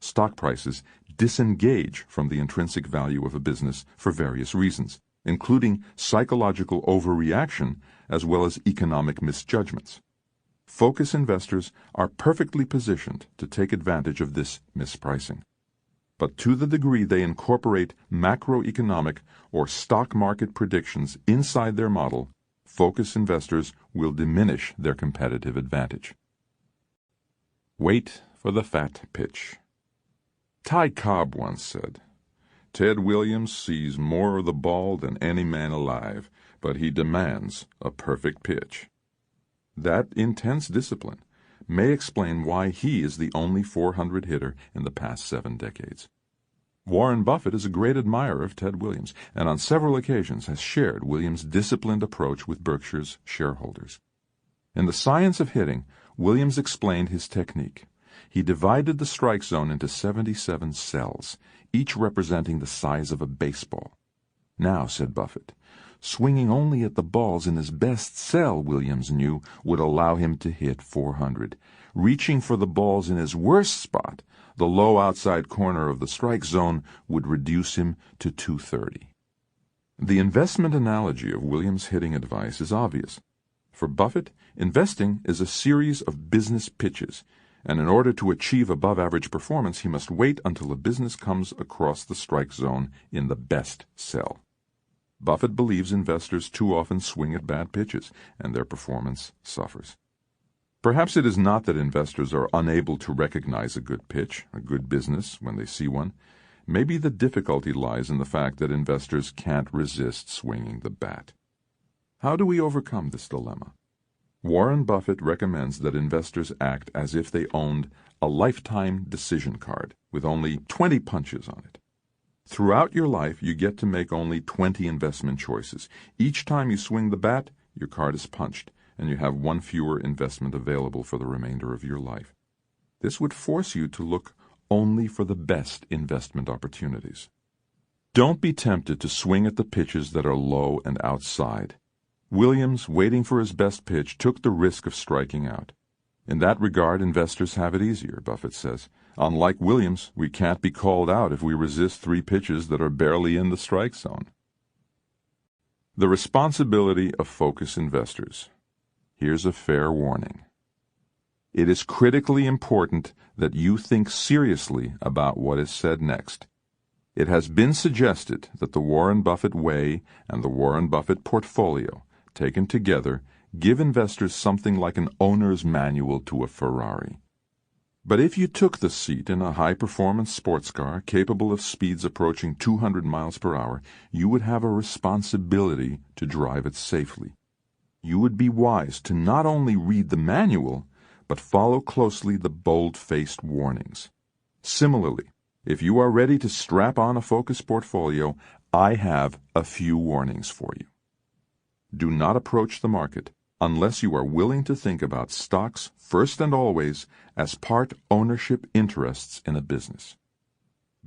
Stock prices disengage from the intrinsic value of a business for various reasons, including psychological overreaction as well as economic misjudgments. Focus investors are perfectly positioned to take advantage of this mispricing. But to the degree they incorporate macroeconomic or stock market predictions inside their model, focus investors will diminish their competitive advantage. Wait for the fat pitch. Ty Cobb once said, "Ted Williams sees more of the ball than any man alive, but he demands a perfect pitch." That intense discipline may explain why he is the only 400 hitter in the past 7 decades. Warren Buffett is a great admirer of Ted Williams, and on several occasions has shared Williams' disciplined approach with Berkshire's shareholders. In The Science of Hitting, Williams explained his technique. He divided the strike zone into 77 cells, each representing the size of a baseball. "Now," said Buffett, Swinging only at the balls in his best sell, Williams knew, would allow him to hit 400. Reaching for the balls in his worst spot, the low outside corner of the strike zone, would reduce him to 230. The investment analogy of Williams' hitting advice is obvious. For Buffett, investing is a series of business pitches, and in order to achieve above-average performance, he must wait until a business comes across the strike zone in the best sell. Buffett believes investors too often swing at bad pitches, and their performance suffers. Perhaps it is not that investors are unable to recognize a good pitch, a good business, when they see one. Maybe the difficulty lies in the fact that investors can't resist swinging the bat. How do we overcome this dilemma? Warren Buffett recommends that investors act as if they owned a lifetime decision card with only 20 punches on it. Throughout your life, you get to make only 20 investment choices. Each time you swing the bat, your card is punched, and you have one fewer investment available for the remainder of your life. This would force you to look only for the best investment opportunities. Don't be tempted to swing at the pitches that are low and outside. Williams, waiting for his best pitch, took the risk of striking out. In that regard, investors have it easier, Buffett says. Unlike Williams, we can't be called out if we resist 3 pitches that are barely in the strike zone. The responsibility of focus investors. Here's a fair warning. It is critically important that you think seriously about what is said next. It has been suggested that the Warren Buffett way and the Warren Buffett portfolio, taken together, give investors something like an owner's manual to a Ferrari. But if you took the seat in a high-performance sports car capable of speeds approaching 200 miles per hour, you would have a responsibility to drive it safely. You would be wise to not only read the manual, but follow closely the bold-faced warnings. Similarly, if you are ready to strap on a focus portfolio, I have a few warnings for you. Do not approach the market unless you are willing to think about stocks first and always as part ownership interests in a business.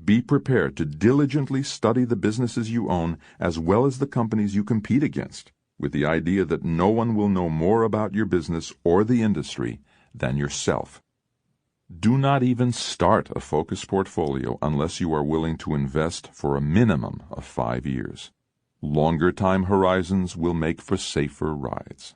Be prepared to diligently study the businesses you own as well as the companies you compete against, with the idea that no one will know more about your business or the industry than yourself. Do not even start a focus portfolio unless you are willing to invest for a minimum of 5 years. Longer time horizons will make for safer rides.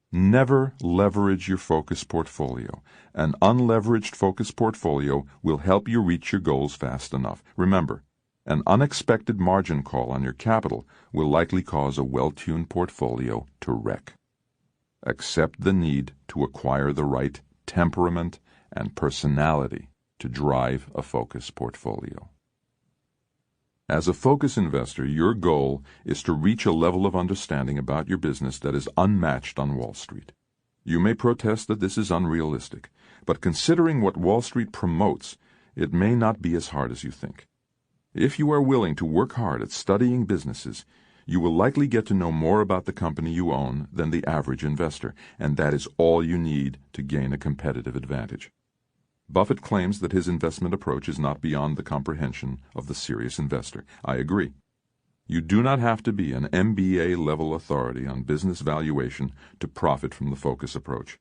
Never leverage your focus portfolio. An unleveraged focus portfolio will help you reach your goals fast enough. Remember, an unexpected margin call on your capital will likely cause a well-tuned portfolio to wreck. Accept the need to acquire the right temperament and personality to drive a focus portfolio. As a focus investor, your goal is to reach a level of understanding about your business that is unmatched on Wall Street. You may protest that this is unrealistic, but considering what Wall Street promotes, it may not be as hard as you think. If you are willing to work hard at studying businesses, you will likely get to know more about the company you own than the average investor, and that is all you need to gain a competitive advantage. Buffett claims that his investment approach is not beyond the comprehension of the serious investor. I agree. You do not have to be an MBA-level authority on business valuation to profit from the focus approach.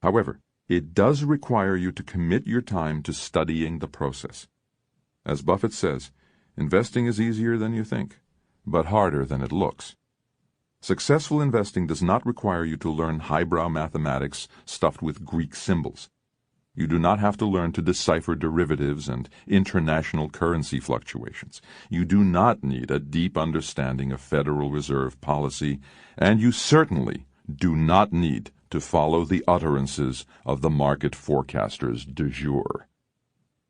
However, it does require you to commit your time to studying the process. As Buffett says, investing is easier than you think, but harder than it looks. Successful investing does not require you to learn highbrow mathematics stuffed with Greek symbols. You do not have to learn to decipher derivatives and international currency fluctuations. You do not need a deep understanding of Federal Reserve policy, and you certainly do not need to follow the utterances of the market forecasters du jour.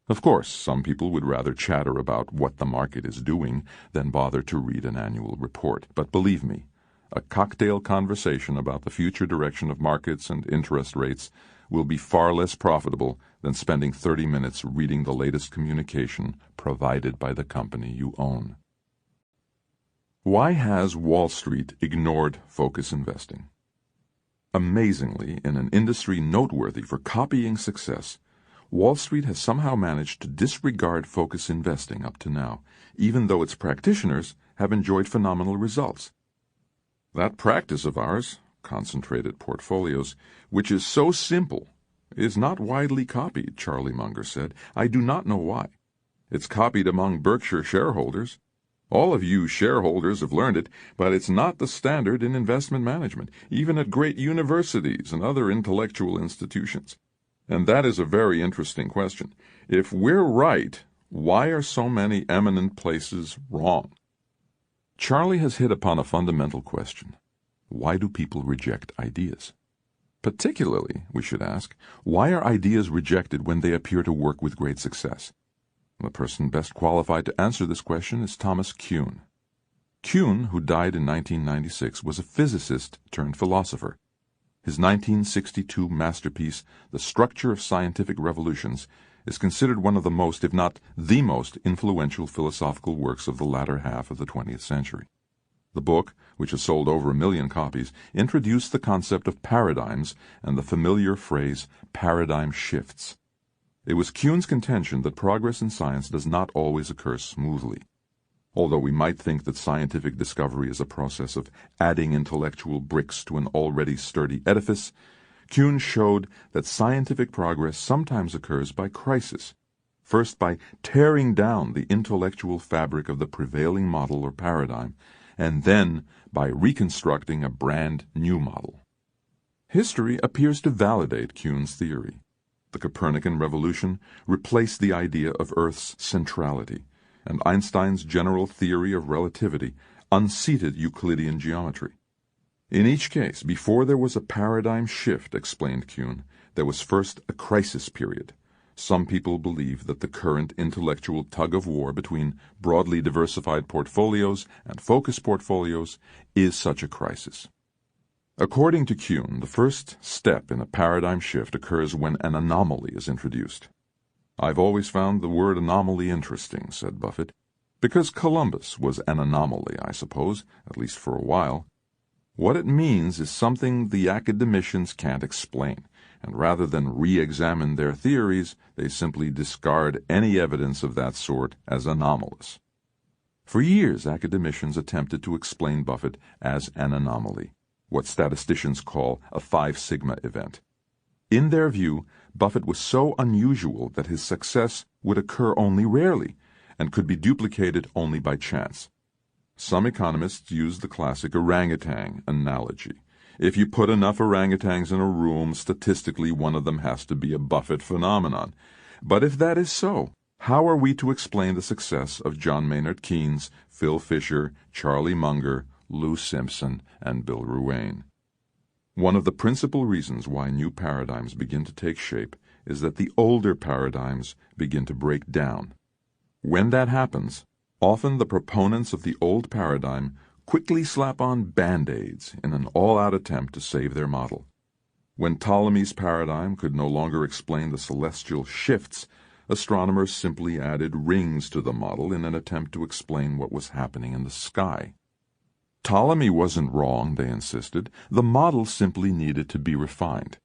Of course, some people would rather chatter about what the market is doing than bother to read an annual report. But believe me, a cocktail conversation about the future direction of markets and interest rates will be far less profitable than spending 30 minutes reading the latest communication provided by the company you own. Why has Wall Street ignored focus investing? Amazingly, in an industry noteworthy for copying success, Wall Street has somehow managed to disregard focus investing up to now, even though its practitioners have enjoyed phenomenal results. That practice of ours, concentrated portfolios, which is so simple, is not widely copied, Charlie Munger said. I do not know why. It's copied among Berkshire shareholders. All of you shareholders have learned it, but it's not the standard in investment management, even at great universities and other intellectual institutions. And that is a very interesting question. If we're right, why are so many eminent places wrong? Charlie has hit upon a fundamental question. Why do people reject ideas? Particularly, we should ask, why are ideas rejected when they appear to work with great success? The person best qualified to answer this question is Thomas Kuhn. Kuhn, who died in 1996, was a physicist turned philosopher. His 1962 masterpiece, The Structure of Scientific Revolutions, is considered one of the most, if not the most, influential philosophical works of the latter half of the 20th century. The book, which has sold over 1 million copies, introduced the concept of paradigms and the familiar phrase paradigm shifts. It was Kuhn's contention that progress in science does not always occur smoothly. Although we might think that scientific discovery is a process of adding intellectual bricks to an already sturdy edifice, Kuhn showed that scientific progress sometimes occurs by crisis, first by tearing down the intellectual fabric of the prevailing model or paradigm, and then by reconstructing a brand new model. History appears to validate Kuhn's theory. The Copernican revolution replaced the idea of Earth's centrality, and Einstein's general theory of relativity unseated Euclidean geometry. In each case, before there was a paradigm shift, explained Kuhn, there was first a crisis period. Some people believe that the current intellectual tug-of-war between broadly diversified portfolios and focused portfolios is such a crisis. According to Kuhn, the first step in a paradigm shift occurs when an anomaly is introduced. I've always found the word anomaly interesting, said Buffett, because Columbus was an anomaly, I suppose, at least for a while. What it means is something the academicians can't explain, and rather than re-examine their theories, they simply discard any evidence of that sort as anomalous. For years, academicians attempted to explain Buffett as an anomaly, what statisticians call a 5 sigma event. In their view, Buffett was so unusual that his success would occur only rarely and could be duplicated only by chance. Some economists use the classic orangutan analogy. If you put enough orangutans in a room, statistically one of them has to be a Buffett phenomenon. But if that is so, how are we to explain the success of John Maynard Keynes, Phil Fisher, Charlie Munger, Lou Simpson, and Bill Ruane? One of the principal reasons why new paradigms begin to take shape is that the older paradigms begin to break down. When that happens, often the proponents of the old paradigm quickly slap on Band-Aids in an all-out attempt to save their model. When Ptolemy's paradigm could no longer explain the celestial shifts, astronomers simply added rings to the model in an attempt to explain what was happening in the sky. Ptolemy wasn't wrong, they insisted. The model simply needed to be refined.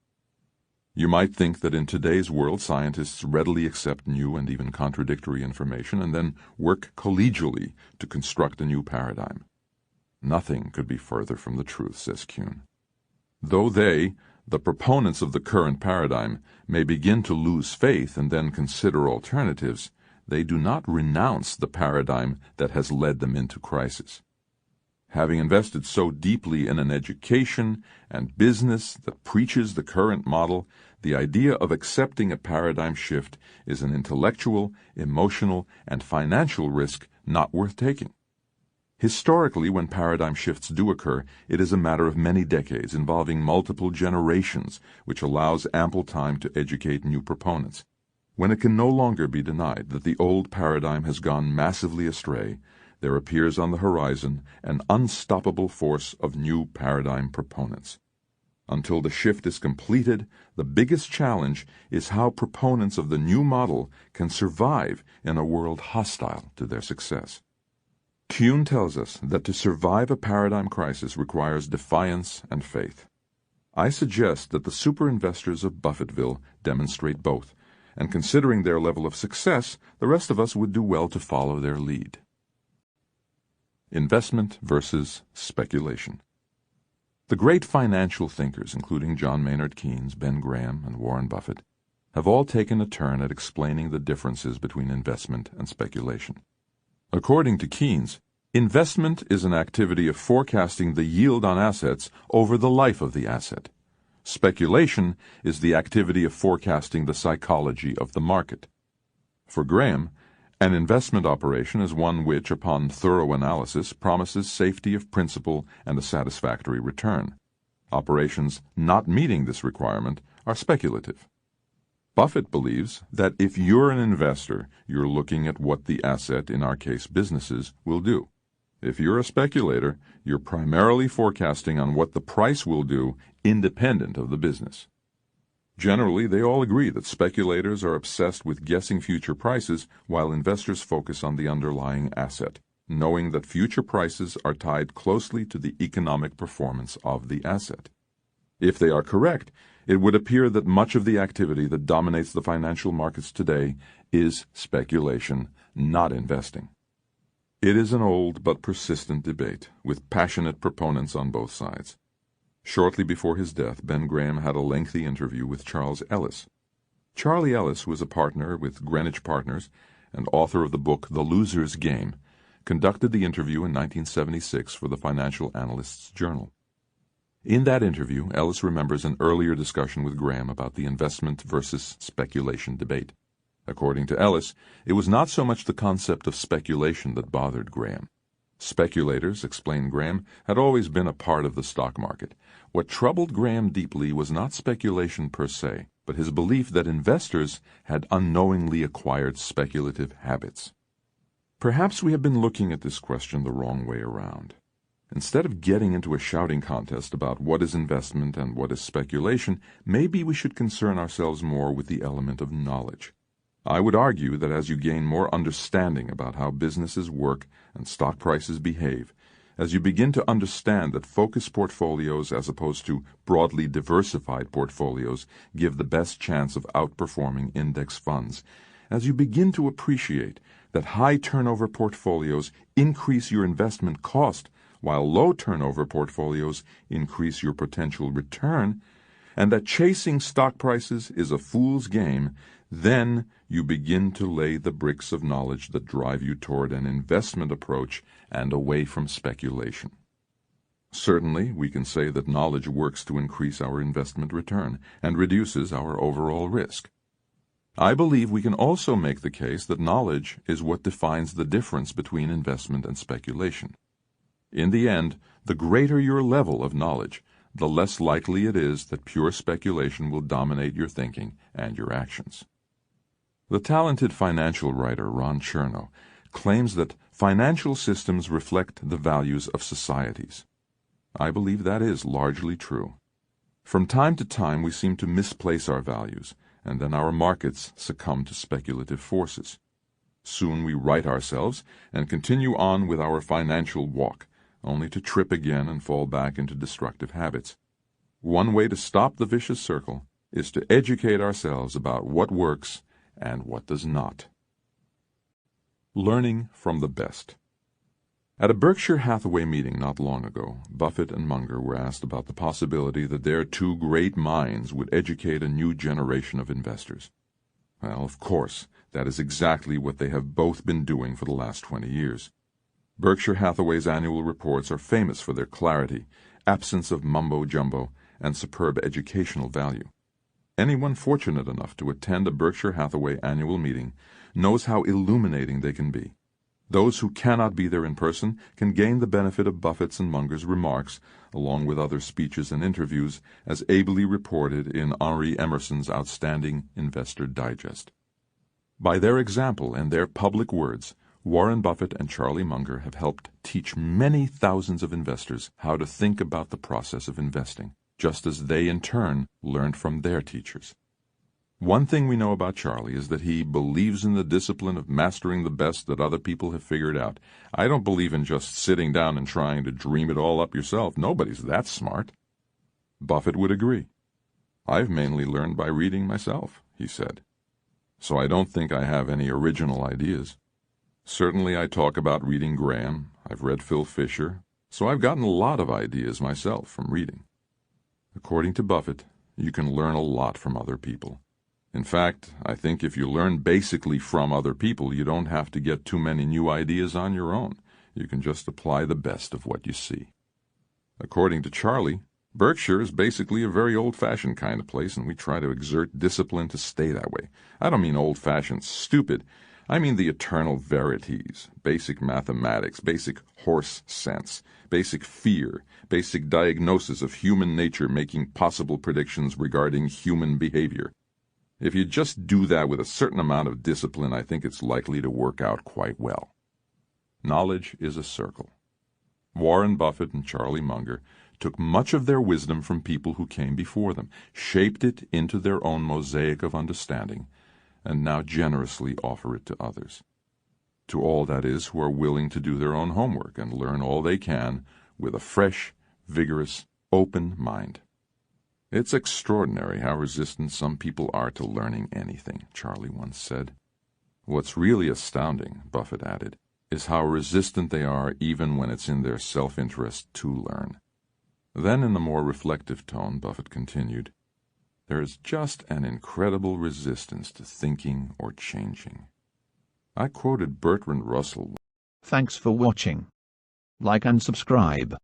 You might think that in today's world scientists readily accept new and even contradictory information and then work collegially to construct a new paradigm. Nothing could be further from the truth, says Kuhn. Though they, the proponents of the current paradigm, may begin to lose faith and then consider alternatives, they do not renounce the paradigm that has led them into crisis. Having invested so deeply in an education and business that preaches the current model, the idea of accepting a paradigm shift is an intellectual, emotional, and financial risk not worth taking. Historically, when paradigm shifts do occur, it is a matter of many decades involving multiple generations, which allows ample time to educate new proponents. When it can no longer be denied that the old paradigm has gone massively astray, there appears on the horizon an unstoppable force of new paradigm proponents. Until the shift is completed, the biggest challenge is how proponents of the new model can survive in a world hostile to their success. Kuhn tells us that to survive a paradigm crisis requires defiance and faith. I suggest that the super investors of Buffettville demonstrate both, and considering their level of success, the rest of us would do well to follow their lead. Investment versus speculation. The great financial thinkers, including John Maynard Keynes, Ben Graham, and Warren Buffett, have all taken a turn at explaining the differences between investment and speculation. According to Keynes, investment is an activity of forecasting the yield on assets over the life of the asset. Speculation is the activity of forecasting the psychology of the market. For Graham, an investment operation is one which, upon thorough analysis, promises safety of principal and a satisfactory return. Operations not meeting this requirement are speculative. Buffett believes that if you're an investor, you're looking at what the asset, in our case businesses, will do. If you're a speculator, you're primarily forecasting on what the price will do independent of the business. Generally, they all agree that speculators are obsessed with guessing future prices while investors focus on the underlying asset, knowing that future prices are tied closely to the economic performance of the asset. If they are correct, it would appear that much of the activity that dominates the financial markets today is speculation, not investing. It is an old but persistent debate, with passionate proponents on both sides. Shortly before his death, Ben Graham had a lengthy interview with Charles Ellis. Charlie Ellis, who was a partner with Greenwich Partners and author of the book The Loser's Game, conducted the interview in 1976 for the Financial Analyst's Journal. In that interview, Ellis remembers an earlier discussion with Graham about the investment versus speculation debate. According to Ellis, it was not so much the concept of speculation that bothered Graham. Speculators, explained Graham, had always been a part of the stock market. What troubled Graham deeply was not speculation per se, but his belief that investors had unknowingly acquired speculative habits. Perhaps we have been looking at this question the wrong way around. Instead of getting into a shouting contest about what is investment and what is speculation, maybe we should concern ourselves more with the element of knowledge. I would argue that as you gain more understanding about how businesses work and stock prices behave, as you begin to understand that focused portfolios as opposed to broadly diversified portfolios give the best chance of outperforming index funds, as you begin to appreciate that high turnover portfolios increase your investment cost while low turnover portfolios increase your potential return, and that chasing stock prices is a fool's game, then you begin to lay the bricks of knowledge that drive you toward an investment approach and away from speculation. Certainly, we can say that knowledge works to increase our investment return and reduces our overall risk. I believe we can also make the case that knowledge is what defines the difference between investment and speculation. In the end, the greater your level of knowledge, the less likely it is that pure speculation will dominate your thinking and your actions. The talented financial writer Ron Chernow claims that financial systems reflect the values of societies. I believe that is largely true. From time to time we seem to misplace our values, and then our markets succumb to speculative forces. Soon we right ourselves and continue on with our financial walk, only to trip again and fall back into destructive habits. One way to stop the vicious circle is to educate ourselves about what works and what does not. Learning from the best. At a Berkshire Hathaway meeting not long ago, Buffett and Munger were asked about the possibility that their two great minds would educate a new generation of investors. Well, of course, that is exactly what they have both been doing for the last 20 years. Berkshire Hathaway's annual reports are famous for their clarity, absence of mumbo-jumbo, and superb educational value. Anyone fortunate enough to attend a Berkshire Hathaway annual meeting knows how illuminating they can be. Those who cannot be there in person can gain the benefit of Buffett's and Munger's remarks, along with other speeches and interviews, as ably reported in Henri Emerson's outstanding Investor Digest. By their example and their public words, Warren Buffett and Charlie Munger have helped teach many thousands of investors how to think about the process of investing, just as they in turn learned from their teachers. One thing we know about Charlie is that he believes in the discipline of mastering the best that other people have figured out. I don't believe in just sitting down and trying to dream it all up yourself. Nobody's that smart. Buffett would agree. I've mainly learned by reading myself, he said. So I don't think I have any original ideas. Certainly I talk about reading Graham. I've read Phil Fisher, So I've gotten a lot of ideas myself from reading. According to Buffett, you can learn a lot from other people. In fact, I think if you learn basically from other people, you don't have to get too many new ideas on your own. You can just apply the best of what you see. According to Charlie, Berkshire is basically a very old-fashioned kind of place, and we try to exert discipline to stay that way. I don't mean old-fashioned stupid. I mean the eternal verities, basic mathematics, basic horse sense, basic fear, basic diagnosis of human nature making possible predictions regarding human behavior. If you just do that with a certain amount of discipline, I think it's likely to work out quite well. Knowledge is a circle. Warren Buffett and Charlie Munger took much of their wisdom from people who came before them, shaped it into their own mosaic of understanding, and now generously offer it to others. To all, that is, who are willing to do their own homework and learn all they can with a fresh, vigorous, open mind. It's extraordinary how resistant some people are to learning anything, Charlie once said. What's really astounding, Buffett added, is how resistant they are even when it's in their self-interest to learn. Then, in a more reflective tone, Buffett continued, there is just an incredible resistance to thinking or changing. I quoted Bertrand Russell. Thanks for watching. Like and subscribe.